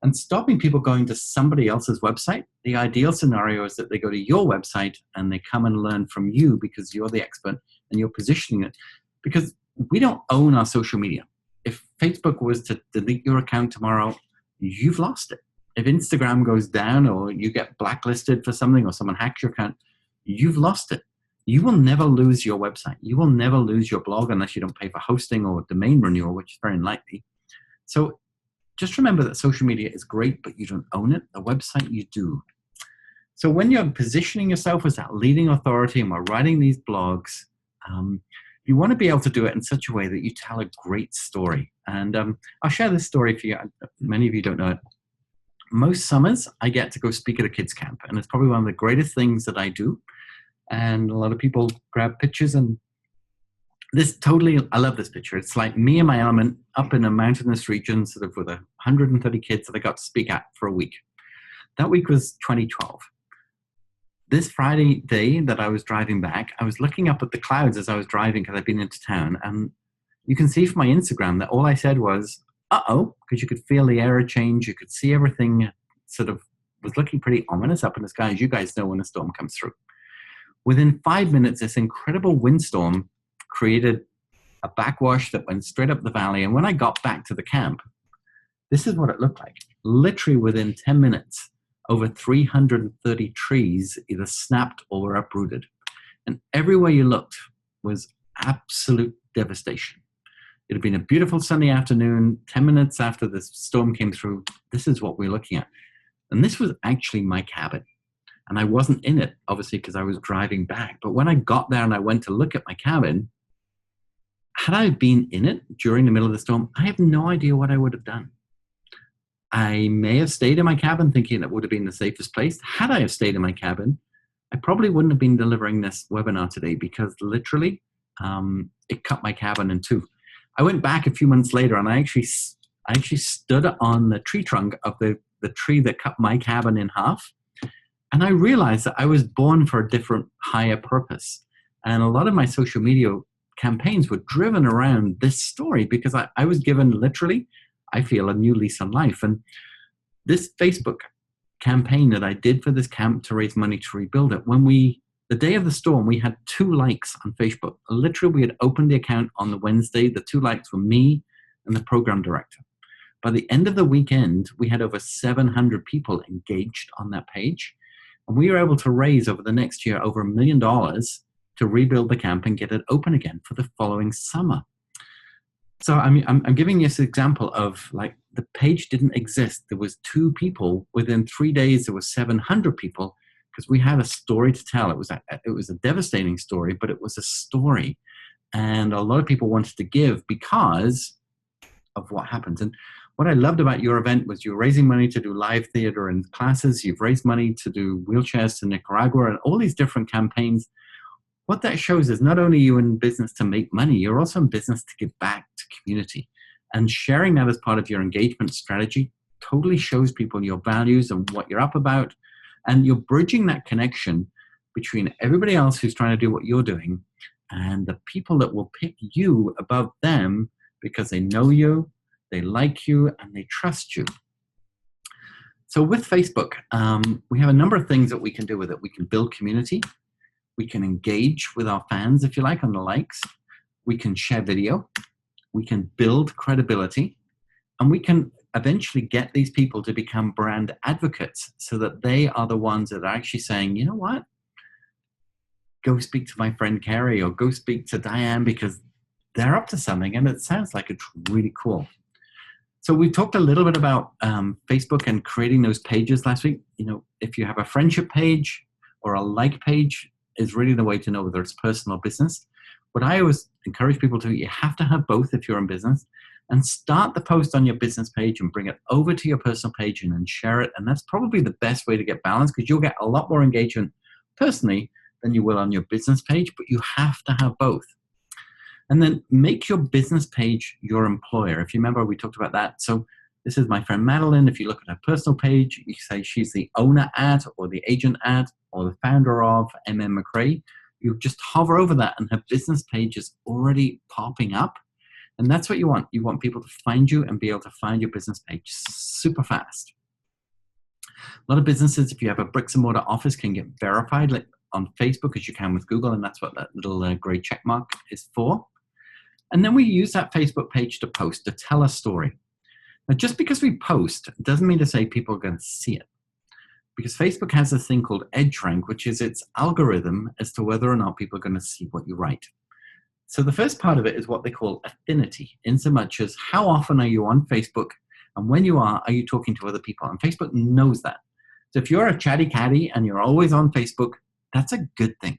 and stopping people going to somebody else's website. The ideal scenario is that they go to your website and they come and learn from you because you're the expert and you're positioning it. Because we don't own our social media. If Facebook was to delete your account tomorrow, you've lost it. If Instagram goes down or you get blacklisted for something or someone hacks your account, you've lost it. You will never lose your website. You will never lose your blog unless you don't pay for hosting or domain renewal, which is very unlikely. So just remember that social media is great, but you don't own it. The website you do. So when you're positioning yourself as that leading authority and we're writing these blogs, You want to be able to do it in such a way that you tell a great story. And I'll share this story for you. Many of you don't know it. Most summers, I get to go speak at a kids camp, and it's probably one of the greatest things that I do. And a lot of people grab pictures, and I love this picture. It's like me in my element up in a mountainous region, sort of with 130 kids that I got to speak at for a week. That week was 2012. This Friday day that I was driving back, I was looking up at the clouds as I was driving because I'd been into town. And you can see from my Instagram that all I said was, uh-oh, because you could feel the air change. You could see everything sort of was looking pretty ominous up in the sky, as you guys know when a storm comes through. Within 5 minutes, this incredible windstorm created a backwash that went straight up the valley. And when I got back to the camp, this is what it looked like. Literally within 10 minutes, over 330 trees either snapped or were uprooted. And everywhere you looked was absolute devastation. It had been a beautiful sunny afternoon. 10 minutes after the storm came through, this is what we're looking at. And this was actually my cabin. And I wasn't in it, obviously, because I was driving back. But when I got there and I went to look at my cabin, had I been in it during the middle of the storm, I have no idea what I would have done. I may have stayed in my cabin thinking it would have been the safest place. Had I have stayed in my cabin, I probably wouldn't have been delivering this webinar today, because literally it cut my cabin in two. I went back a few months later and I actually stood on the tree trunk of the tree that cut my cabin in half. And I realized that I was born for a different, higher purpose. And a lot of my social media campaigns were driven around this story, because I was given literally, I feel, a new lease on life. And this Facebook campaign that I did for this camp to raise money to rebuild it, the day of the storm, we had 2 likes on Facebook. Literally, we had opened the account on the Wednesday. The 2 likes were me and the program director. By the end of the weekend, we had over 700 people engaged on that page. And we were able to raise over the next year over $1 million to rebuild the camp and get it open again for the following summer. So I'm giving you this example of, like, the page didn't exist. There was 2 people. Within 3 days, there was 700 people, because we had a story to tell. It was a devastating story, but it was a story. And a lot of people wanted to give because of what happened. And what I loved about your event was you were raising money to do live theater and classes. You've raised money to do wheelchairs to Nicaragua and all these different campaigns. What that shows is not only are you in business to make money, you're also in business to give back to community. And sharing that as part of your engagement strategy totally shows people your values and what you're up about. And you're bridging that connection between everybody else who's trying to do what you're doing and the people that will pick you above them because they know you, they like you, and they trust you. So with Facebook, we have a number of things that we can do with it. We can build community. We can engage with our fans, if you like, on the likes. We can share video. We can build credibility. And we can eventually get these people to become brand advocates so that they are the ones that are actually saying, you know what? Go speak to my friend Carrie, or go speak to Diane, because they're up to something and it sounds like it's really cool. So we talked a little bit about Facebook and creating those pages last week. You know, if you have a friendship page or a like page, is really the way to know whether it's personal or business. What I always encourage people to do, you have to have both if you're in business, and start the post on your business page and bring it over to your personal page and then share it. And that's probably the best way to get balance, because you'll get a lot more engagement personally than you will on your business page, but you have to have both. And then make your business page your employer. If you remember, we talked about that. So this is my friend Madeline. If you look at her personal page, you say she's the owner at, or the agent at, or the founder of McRae. You just hover over that and her business page is already popping up. And that's what you want. You want people to find you and be able to find your business page super fast. A lot of businesses, if you have a bricks and mortar office, can get verified like on Facebook as you can with Google. And that's what that little gray check mark is for. And then we use that Facebook page to post, to tell a story. Now, just because we post doesn't mean to say people are going to see it. Because Facebook has this thing called EdgeRank, which is its algorithm as to whether or not people are going to see what you write. So the first part of it is what they call affinity, in so much as how often are you on Facebook, and when you are you talking to other people? And Facebook knows that. So if you're a chatty catty and you're always on Facebook, that's a good thing.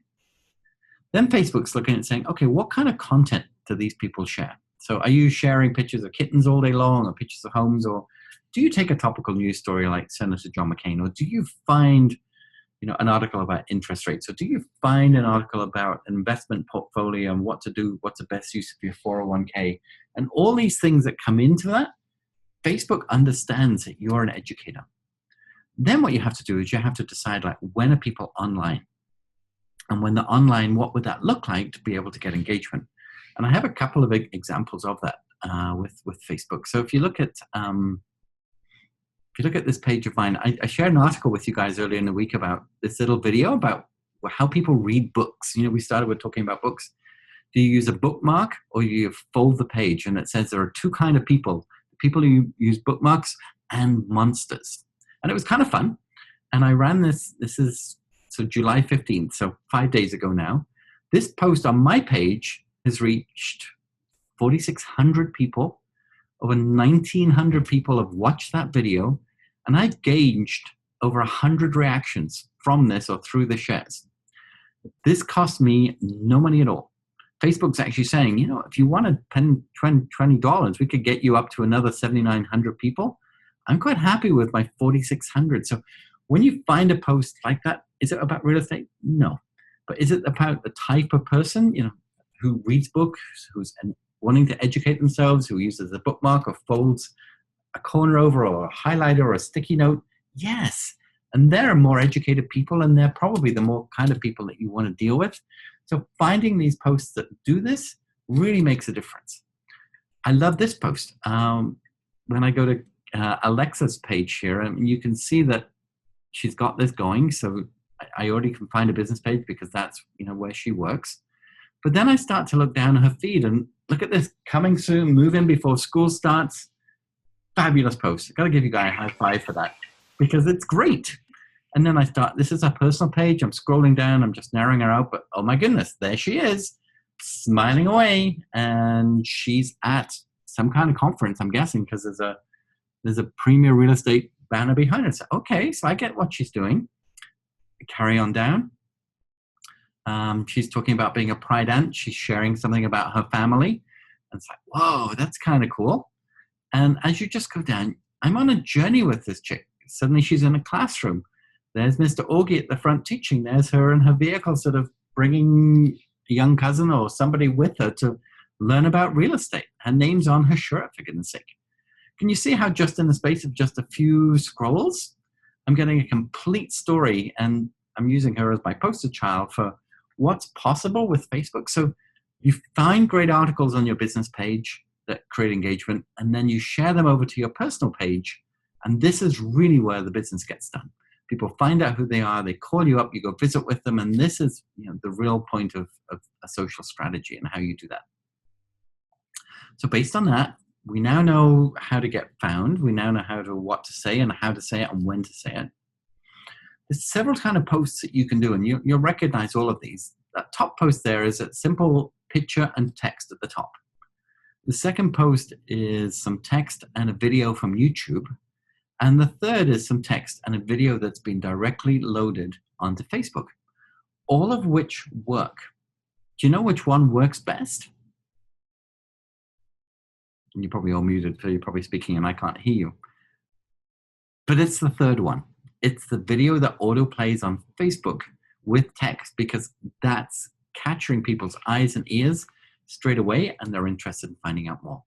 Then Facebook's looking at saying, okay, what kind of content do these people share? So are you sharing pictures of kittens all day long or pictures of homes, or do you take a topical news story like Senator John McCain, or do you find an article about interest rates, or do you find an article about an investment portfolio and what to do, what's the best use of your 401k, and all these things that come into that? Facebook understands that you're an educator. Then what you have to do is you have to decide, like, when are people online? And when they're online, what would that look like to be able to get engagement? And I have a couple of examples of that with Facebook. So if you look at this page of mine, I shared an article with you guys earlier in the week about this little video about how people read books. We started with talking about books. Do you use a bookmark or you fold the page? And it says there are two kinds of people who use bookmarks and monsters. And it was kind of fun. And I ran this is so July 15th, so 5 days ago now. This post on my page has reached 4,600 people. Over 1,900 people have watched that video. And I've gauged over 100 reactions from this or through the shares. This cost me no money at all. Facebook's actually saying, if you want to spend $20, we could get you up to another 7,900 people. I'm quite happy with my 4,600. So when you find a post like that, is it about real estate? No. But is it about the type of person, who reads books, who's wanting to educate themselves, who uses a bookmark or folds a corner over or a highlighter or a sticky note? Yes. And they're more educated people, and they're probably the more kind of people that you want to deal with. So finding these posts that do this really makes a difference. I love this post. When I go to Alexa's page here, you can see that she's got this going. So I already can find a business page because that's where she works. But then I start to look down at her feed and look at this: coming soon, move in before school starts. Fabulous post. I've got to give you guys a high five for that because it's great. And then this is her personal page. I'm scrolling down. I'm just narrowing her out. But oh my goodness, there she is, smiling away. And she's at some kind of conference, I'm guessing, because there's a premier real estate banner behind her. So, okay, so I get what she's doing. Carry on down. She's talking about being a pride aunt. She's sharing something about her family. And it's like, whoa, that's kind of cool. And as you just go down, I'm on a journey with this chick. Suddenly she's in a classroom. There's Mr. Augie at the front teaching. There's her in her vehicle sort of bringing a young cousin or somebody with her to learn about real estate. Her name's on her shirt, for goodness sake. Can you see how just in the space of just a few scrolls, I'm getting a complete story, and I'm using her as my poster child for what's possible with Facebook. So you find great articles on your business page that create engagement, and then you share them over to your personal page. And this is really where the business gets done. People find out who they are, they call you up, you go visit with them, and this is the real point of a social strategy and how you do that. So based on that, we now know how to get found. We now know what to say and how to say it and when to say it. There's several kind of posts that you can do, and you'll recognize all of these. That top post there is a simple picture and text at the top. The second post is some text and a video from YouTube. And the third is some text and a video that's been directly loaded onto Facebook, all of which work. Do you know which one works best? And you're probably all muted, so you're probably speaking and I can't hear you. But it's the third one. It's the video that auto plays on Facebook with text, because that's capturing people's eyes and ears straight away, and they're interested in finding out more.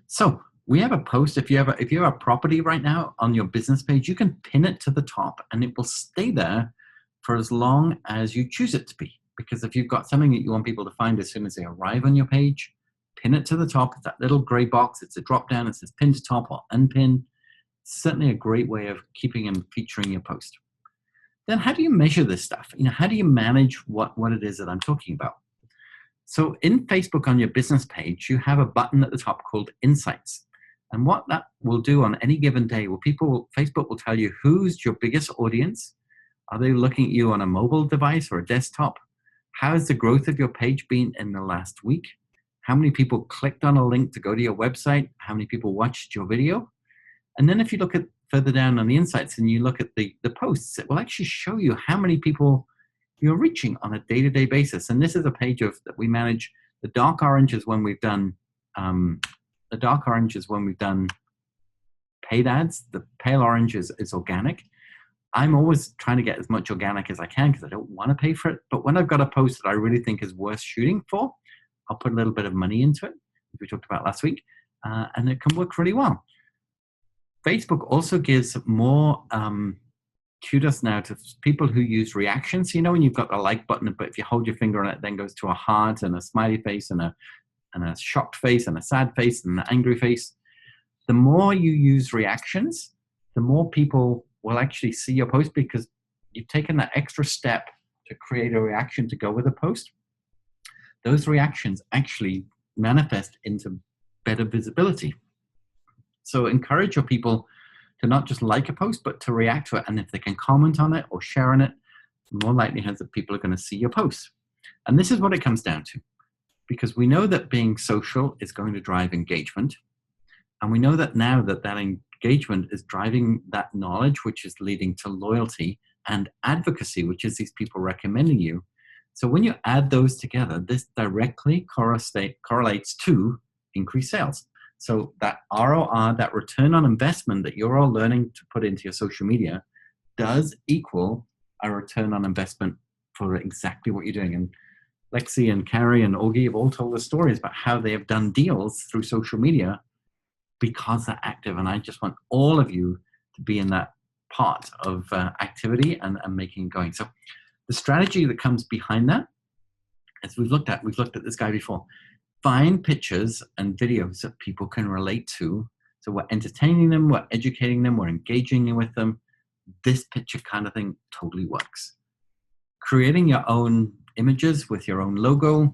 So we have a post. If you have a property right now on your business page, you can pin it to the top and it will stay there for as long as you choose it to be. Because if you've got something that you want people to find as soon as they arrive on your page, pin it to the top. It's that little gray box. It's a drop down. It says pin to top or unpin. It's certainly a great way of keeping and featuring your post. Then how do you measure this stuff? How do you manage what it is that I'm talking about? So in Facebook on your business page, you have a button at the top called Insights. And what that will do on any given day, Facebook will tell you who's your biggest audience. Are they looking at you on a mobile device or a desktop? How has the growth of your page been in the last week? How many people clicked on a link to go to your website? How many people watched your video? And then if you look at further down on the Insights and you look at the posts, it will actually show you how many people you're reaching on a day-to-day basis. And this is a page of that we manage. The dark orange is when we've done paid ads. The pale orange is organic. I'm always trying to get as much organic as I can because I don't want to pay for it. But when I've got a post that I really think is worth shooting for, I'll put a little bit of money into it, as we talked about last week, and it can work really well. Facebook also gives more kudos now to people who use reactions. You know, when you've got the like button, but if you hold your finger on it, it then goes to a heart and a smiley face and a shocked face and a sad face and an angry face. The more you use reactions, the more people will actually see your post because you've taken that extra step to create a reaction to go with a post. Those reactions actually manifest into better visibility. So encourage your people to not just like a post, but to react to it. And if they can comment on it or share on it, the more likelihood that people are going to see your posts. And this is what it comes down to, because we know that being social is going to drive engagement. And we know that now that engagement is driving that knowledge, which is leading to loyalty and advocacy, which is these people recommending you. So when you add those together, this directly correlates to increased sales. So that ROR, that return on investment that you're all learning to put into your social media, does equal a return on investment for exactly what you're doing. And Lexi and Carrie and Augie have all told us stories about how they have done deals through social media because they're active. And I just want all of you to be in that part of activity and making it going. So the strategy that comes behind that, as we've looked at this guy before, find pictures and videos that people can relate to. So we're entertaining them, we're educating them, we're engaging with them. This picture kind of thing totally works. Creating your own images with your own logo.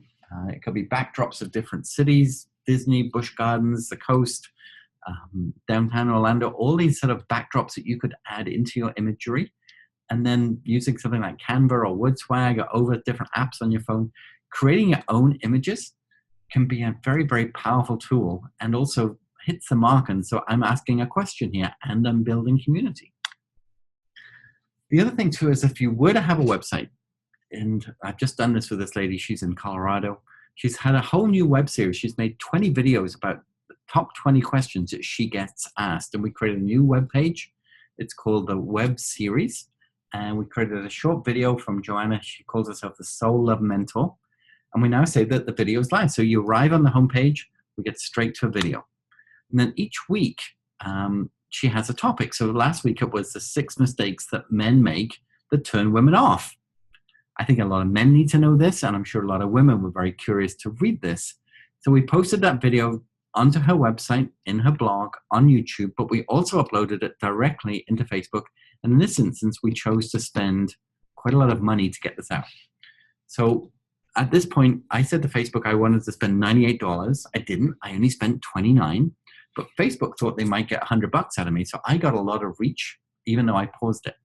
It could be backdrops of different cities, Disney, Busch Gardens, the coast, downtown Orlando, all these sort of backdrops that you could add into your imagery. And then using something like Canva or WordSwag or over different apps on your phone, creating your own images can be a very, very powerful tool and also hits the mark. And so I'm asking a question here and I'm building community. The other thing too is if you were to have a website, and I've just done this with this lady, she's in Colorado. She's had a whole new web series. She's made 20 videos about the top 20 questions that she gets asked. And we created a new web page. It's called the Web Series. And we created a short video from Joanna. She calls herself the Soul Love Mentor. And we now say that the video is live. So you arrive on the homepage, we get straight to a video. And then each week, she has a topic. So last week it was the 6 mistakes that men make that turn women off. I think a lot of men need to know this, and I'm sure a lot of women were very curious to read this. So we posted that video onto her website, in her blog, on YouTube, but we also uploaded it directly into Facebook. And in this instance, we chose to spend quite a lot of money to get this out. So at this point, I said to Facebook I wanted to spend $98. I didn't. I only spent $29. But Facebook thought they might get $100 out of me. So I got a lot of reach, even though I paused it.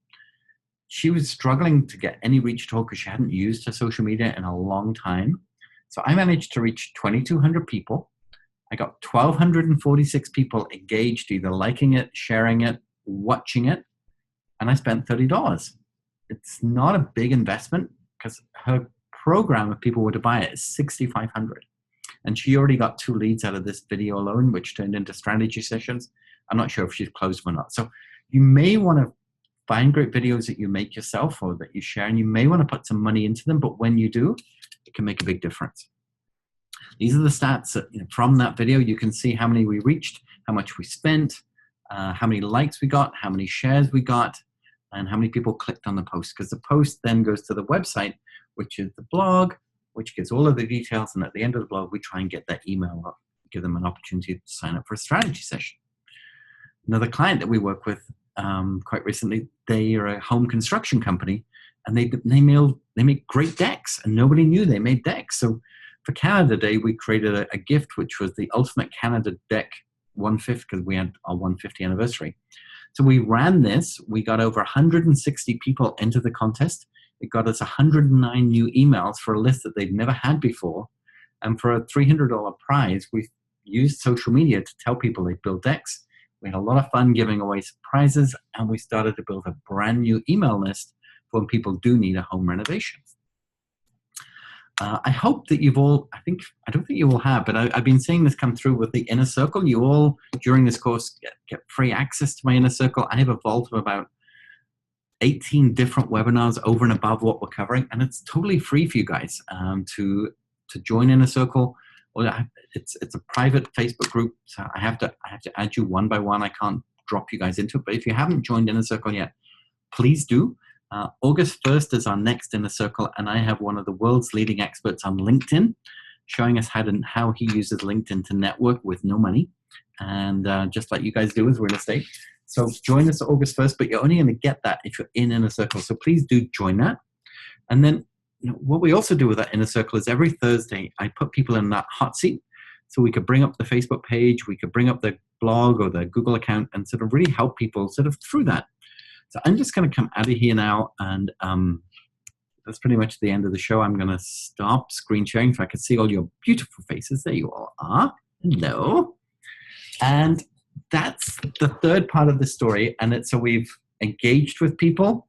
She was struggling to get any reach at all because she hadn't used her social media in a long time. So I managed to reach 2,200 people. I got 1,246 people engaged, either liking it, sharing it, watching it. And I spent $30. It's not a big investment because her program, if people were to buy it, is $6,500. And she already got 2 leads out of this video alone, which turned into strategy sessions. I'm not sure if she's closed or not. So you may want to find great videos that you make yourself or that you share, and you may want to put some money into them, but when you do, it can make a big difference. These are the stats that, from that video. You can see how many we reached, how much we spent, how many likes we got, how many shares we got, and how many people clicked on the post, because the post then goes to the website, which is the blog, which gives all of the details. And at the end of the blog, we try and get that email up, give them an opportunity to sign up for a strategy session. Another client that we work with quite recently, they are a home construction company, and they make great decks, and nobody knew they made decks. So for Canada Day, we created a gift, which was the Ultimate Canada Deck 1/5, because we had our 150th anniversary. So we ran this. We got over 160 people into the contest. It got us 109 new emails for a list that they'd never had before. And for a $300 prize, we used social media to tell people they build decks. We had a lot of fun giving away some prizes, and we started to build a brand new email list for when people do need a home renovation. I hope that you've all, I don't think you all have, but I've been seeing this come through with the Inner Circle. You all, during this course, get free access to my Inner Circle. I have a vault of about 18 different webinars over and above what we're covering, and it's totally free for you guys to join Inner Circle. Well, it's a private Facebook group, so I have to add you one by one. I can't drop you guys into it, but if you haven't joined Inner Circle yet, please do. August 1st is our next Inner Circle, and I have one of the world's leading experts on LinkedIn showing us how he uses LinkedIn to network with no money, and just like you guys do with real estate. So join us August 1st, but you're only going to get that if you're in Inner Circle. So please do join that. And then what we also do with that Inner Circle is every Thursday, I put people in that hot seat. So we could bring up the Facebook page, we could bring up the blog or the Google account and sort of really help people sort of through that. So I'm just going to come out of here now, and that's pretty much the end of the show. I'm going to stop screen sharing so I can see all your beautiful faces. There you all are. Hello. And that's the third part of the story. And so we've engaged with people,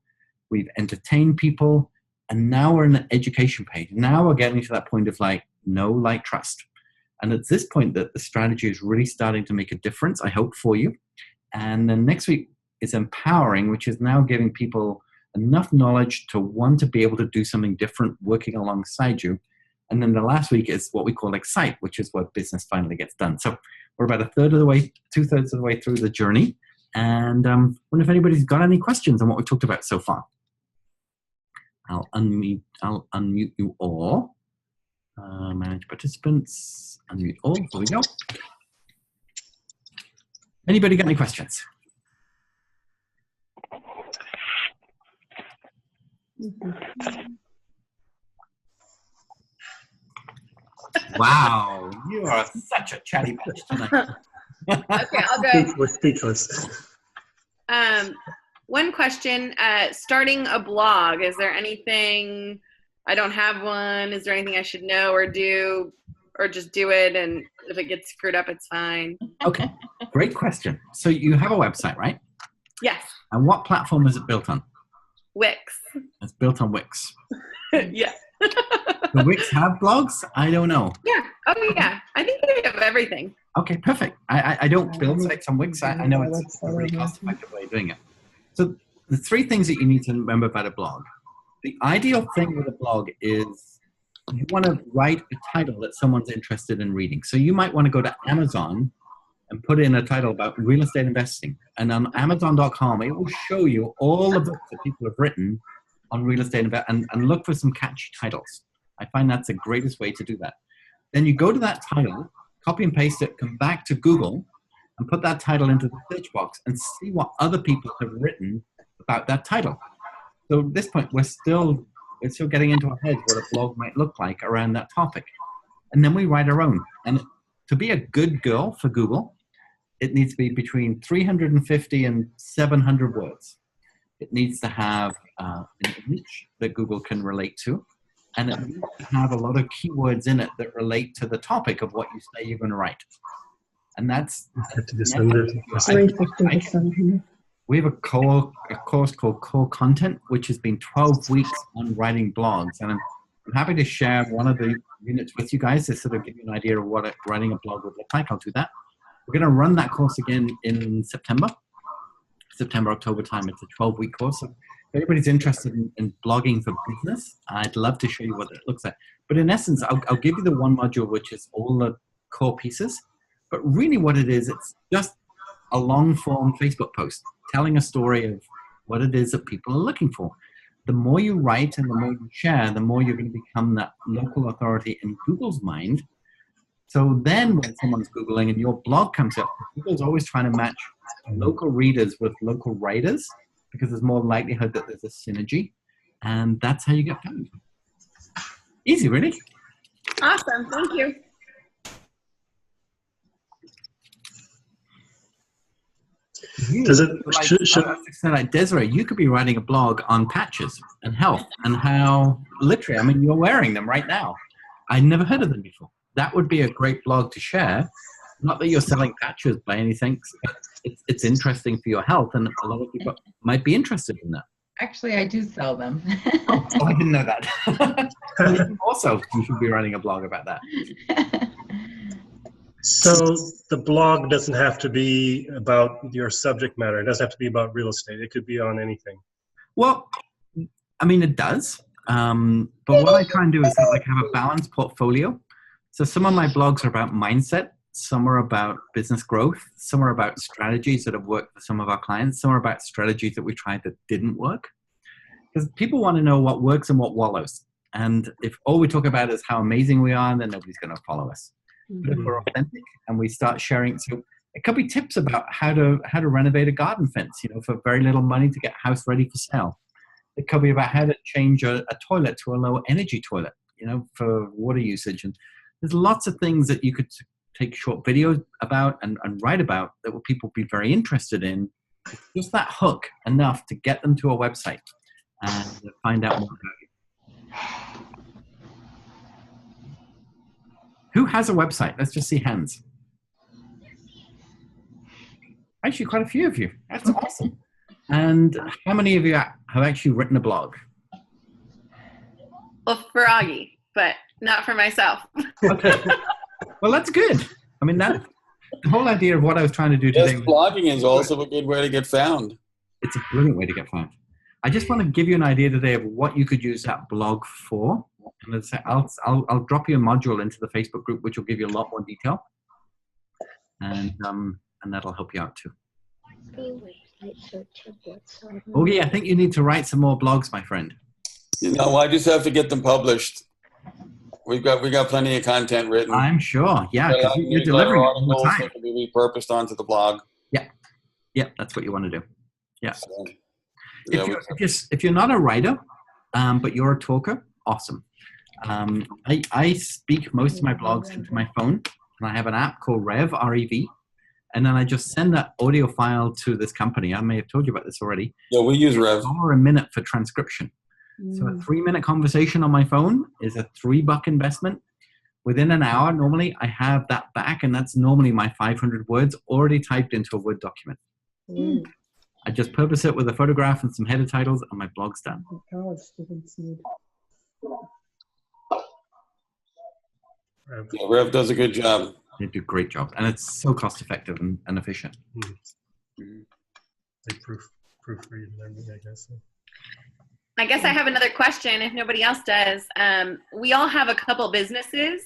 we've entertained people, and now we're in the education page. Now we're getting to that point of know, like, trust. And at this point that the strategy is really starting to make a difference, I hope, for you. And then next week is empowering, which is now giving people enough knowledge to want to be able to do something different working alongside you. And then the last week is what we call excite, which is where business finally gets done. So we're about 2/3 of the way through the journey. And I wonder if anybody's got any questions on what we talked about so far. I'll unmute you all. Manage participants, unmute all. There we go. Anybody got any questions? Wow, you are such a chatty bitch tonight. Okay, I'll go. Speechless. One question, starting a blog, is there anything, I don't have one, is there anything I should know or do, or just do it, and if it gets screwed up, it's fine? Okay, great question. So you have a website, right? Yes. And what platform is it built on? Wix. It's built on Wix. Yeah. Do Wix have blogs? I don't know. Yeah. Oh, yeah. I think they have everything. Okay, perfect. I don't build sites on Wix. I know it's a really cost-effective way of doing it. So the three things that you need to remember about a blog. The ideal thing with a blog is you want to write a title that someone's interested in reading. So you might want to go to Amazon and put in a title about real estate investing. And on Amazon.com, it will show you all the books that people have written on real estate and look for some catchy titles. I find that's the greatest way to do that. Then you go to that title, copy and paste it, come back to Google, and put that title into the search box and see what other people have written about that title. So at this point, we're still getting into our heads what a blog might look like around that topic. And then we write our own. And to be a good girl for Google, it needs to be between 350 and 700 words. It needs to have an image that Google can relate to. And it needs to have a lot of keywords in it that relate to the topic of what you say you're going to write. And that's... We have a course called Core Content, which has been 12 weeks on writing blogs. And I'm happy to share one of the units with you guys to sort of give you an idea of what writing a blog would look like. I'll do that. We're going to run that course again in September, October time. It's a 12-week course. So if anybody's interested in blogging for business, I'd love to show you what it looks like. But in essence, I'll give you the one module, which is all the core pieces. But really what it is, it's just a long-form Facebook post telling a story of what it is that people are looking for. The more you write and the more you share, the more you're going to become that local authority in Google's mind. So then when someone's Googling and your blog comes up, Google's always trying to match local readers with local writers because there's more likelihood that there's a synergy. And that's how you get found. Easy, really. Awesome. Thank you. Does it, like Desiree, you could be writing a blog on patches and health and how literally, I mean, you're wearing them right now. I never heard of them before. That would be a great blog to share. Not that you're selling patches by anything, but it's interesting for your health, and a lot of people might be interested in that. Actually, I do sell them. Oh, I didn't know that. Also, you should be writing a blog about that. So the blog doesn't have to be about your subject matter. It doesn't have to be about real estate. It could be on anything. Well, I mean, it does. But what I try and do is like have a balanced portfolio. So some of my blogs are about mindset. Some are about business growth. Some are about strategies that have worked for some of our clients. Some are about strategies that we tried that didn't work. Because people want to know what works and what wallows. And if all we talk about is how amazing we are, then nobody's going to follow us. But if we're authentic and we start sharing, so it could be tips about how to renovate a garden fence, for very little money to get a house ready for sale. It could be about how to change a toilet to a low energy toilet, for water usage. And there's lots of things that you could take short videos about and write about that will people be very interested in. It's just that hook enough to get them to a website and find out more about you. Who has a website? Let's just see hands. Actually, quite a few of you. That's awesome. And how many of you have actually written a blog? Well, for Augie, but not for myself. Okay. Well, that's good. I mean, the whole idea of what I was trying to do today. Yes, blogging is also a good way to get found. It's a brilliant way to get found. I just want to give you an idea today of what you could use that blog for. And I'll drop you a module into the Facebook group, which will give you a lot more detail. And that'll help you out too. Oh yeah, I think you need to write some more blogs, my friend. I just have to get them published. We got plenty of content written. I'm sure. Yeah, because you're delivering it all the time. That can be repurposed onto the blog. Yeah, that's what you want to do. Yeah. So, if you're not a writer, but you're a talker, awesome. I speak most of my blogs into my phone, and I have an app called Rev, R-E-V, and then I just send that audio file to this company. I may have told you about this already. Yeah, we use Rev. $1 a minute for transcription. So a 3-minute conversation on my phone is a $3 investment. Within an hour, normally, I have that back, and that's normally my 500 words already typed into a Word document. I just purpose it with a photograph and some header titles, and my blog's done. Yeah, Rev does a good job. They do great jobs, and it's so cost effective and efficient. They proofread and everything, I guess. I guess I have another question if nobody else does. We all have a couple businesses.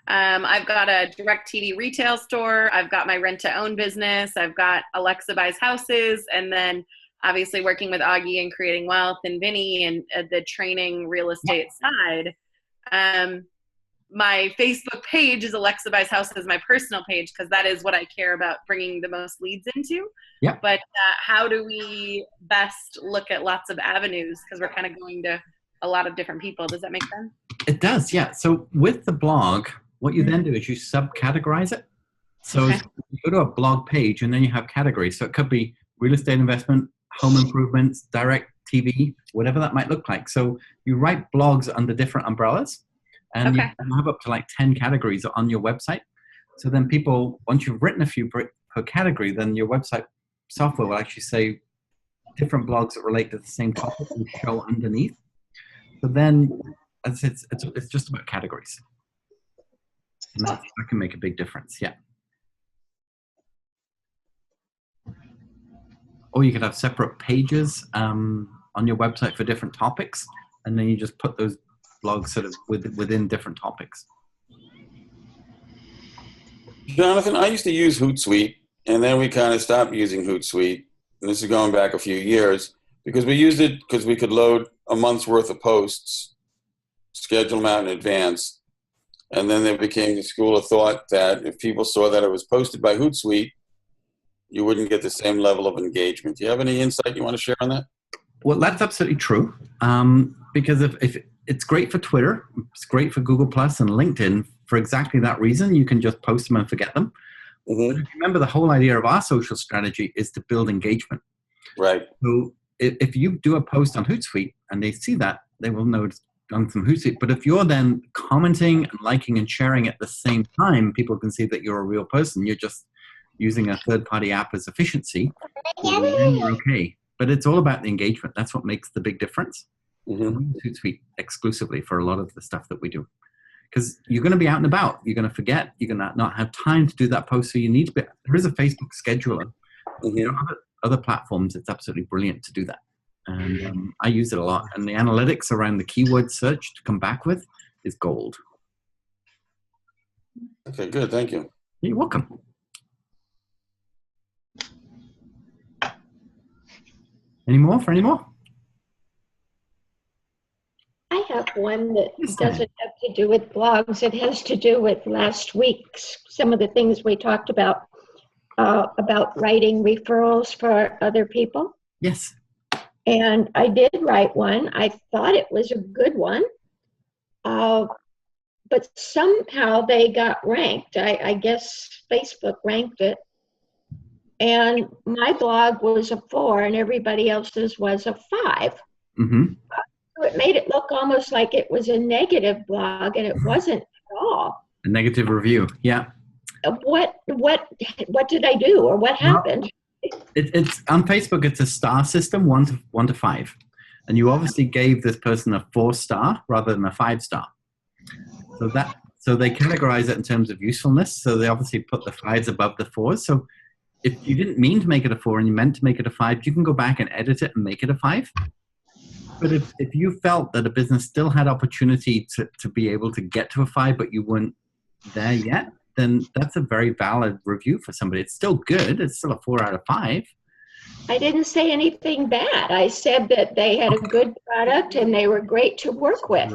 I've got a DirecTV retail store. I've got my rent-to-own business. I've got Alexa Buys Houses. And then obviously working with Augie and Creating Wealth and Vinny and the training real estate side. My Facebook page is Alexa Buys Houses, my personal page, because that is what I care about bringing the most leads into. Yeah. But how do we best look at lots of avenues? Because we're kind of going to a lot of different people. Does that make sense? It does, yeah. So with the blog, what you then do is you subcategorize it. So you go to a blog page and then you have categories. So it could be real estate investment, home improvements, direct TV, whatever that might look like. So you write blogs under different umbrellas. And you can have up to like 10 categories on your website. So then people, once you've written a few per category, then your website software will actually say different blogs that relate to the same topic and show underneath. So then it's just about categories. And that can make a big difference, yeah. Or you could have separate pages on your website for different topics, and then you just put those blogs sort of within different topics. Jonathan, I used to use Hootsuite, and then we kind of stopped using Hootsuite. And this is going back a few years because we used it because we could load a month's worth of posts, schedule them out in advance. And then there became the school of thought that if people saw that it was posted by Hootsuite, you wouldn't get the same level of engagement. Do you have any insight you want to share on that? Well, that's absolutely true. Because if it's great for Twitter, it's great for Google Plus and LinkedIn for exactly that reason. You can just post them and forget them. But remember, the whole idea of our social strategy is to build engagement. Right. So if you do a post on Hootsuite and they see that, they will know it's done from Hootsuite. But if you're then commenting and liking and sharing at the same time, people can see that you're a real person. You're just using a third-party app as efficiency. Then you're okay. but it's all about the engagement. That's what makes the big difference. Mm-hmm. We use Hootsuite exclusively for a lot of the stuff that we do. Because you're going to be out and about. You're going to forget. You're going to not have time to do that post. So you need to be, there is a Facebook scheduler. Mm-hmm. You know, other platforms, it's absolutely brilliant to do that. And I use it a lot. And the analytics around the keyword search to come back with is gold. Okay, good. Thank you. You're welcome. Any more for any more? I have one that Yes, doesn't have to do with blogs. It has to do with last week's, some of the things we talked about writing referrals for other people. Yes. And I did write one. I thought it was a good one. But somehow they got ranked. I guess Facebook ranked it. And my blog was a 4 and everybody else's was a 5. Mm-hmm. So it made it look almost like it was a negative blog, and it wasn't at all. A negative review. Yeah. What did I do, or what happened? It's on Facebook. It's a star system, 1 to 5, and you obviously gave this person a 4-star rather than a 5-star. So they categorize it in terms of usefulness. So they obviously put the 5s above the 4s. So if you didn't mean to make it a 4 and you meant to make it a 5, you can go back and edit it and make it a 5. But if you felt that a business still had opportunity to be able to get to a 5, but you weren't there yet, then that's a very valid review for somebody. It's still good. It's still a 4 out of 5. I didn't say anything bad. I said that they had a good product and they were great to work with.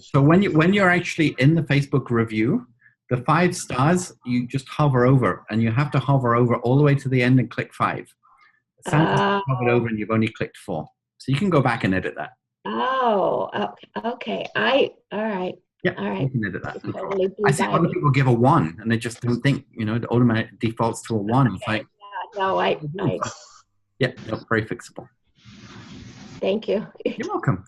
So when you're actually in the Facebook review, the 5 stars, you just hover over, and you have to hover over all the way to the end and click 5. Sometimes you hovered over and you've only clicked 4. So you can go back and edit that. Oh, okay. All right. Yeah, all right. you can edit that. Totally I see other people give a 1 and they just don't think, it automatically defaults to a 1. It's like, no, I yeah, no, very fixable. Thank you. You're welcome.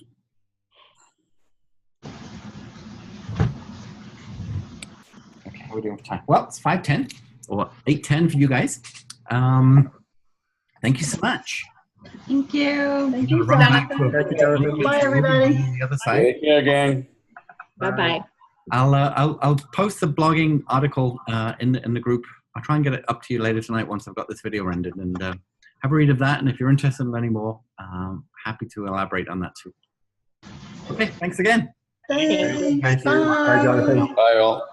Okay, how are we doing for time? Well, it's 5:10 or 8:10 for you guys. Thank you so much. Thank you. Thank you, Jonathan. Bye, everybody. The other side. Take care, gang. Bye-bye. I'll post the blogging article in the group. I'll try and get it up to you later tonight once I've got this video rendered, and have a read of that. And if you're interested in learning more, happy to elaborate on that too. Okay, thanks again. Thanks. Thank you. Bye, Jonathan. Bye, all.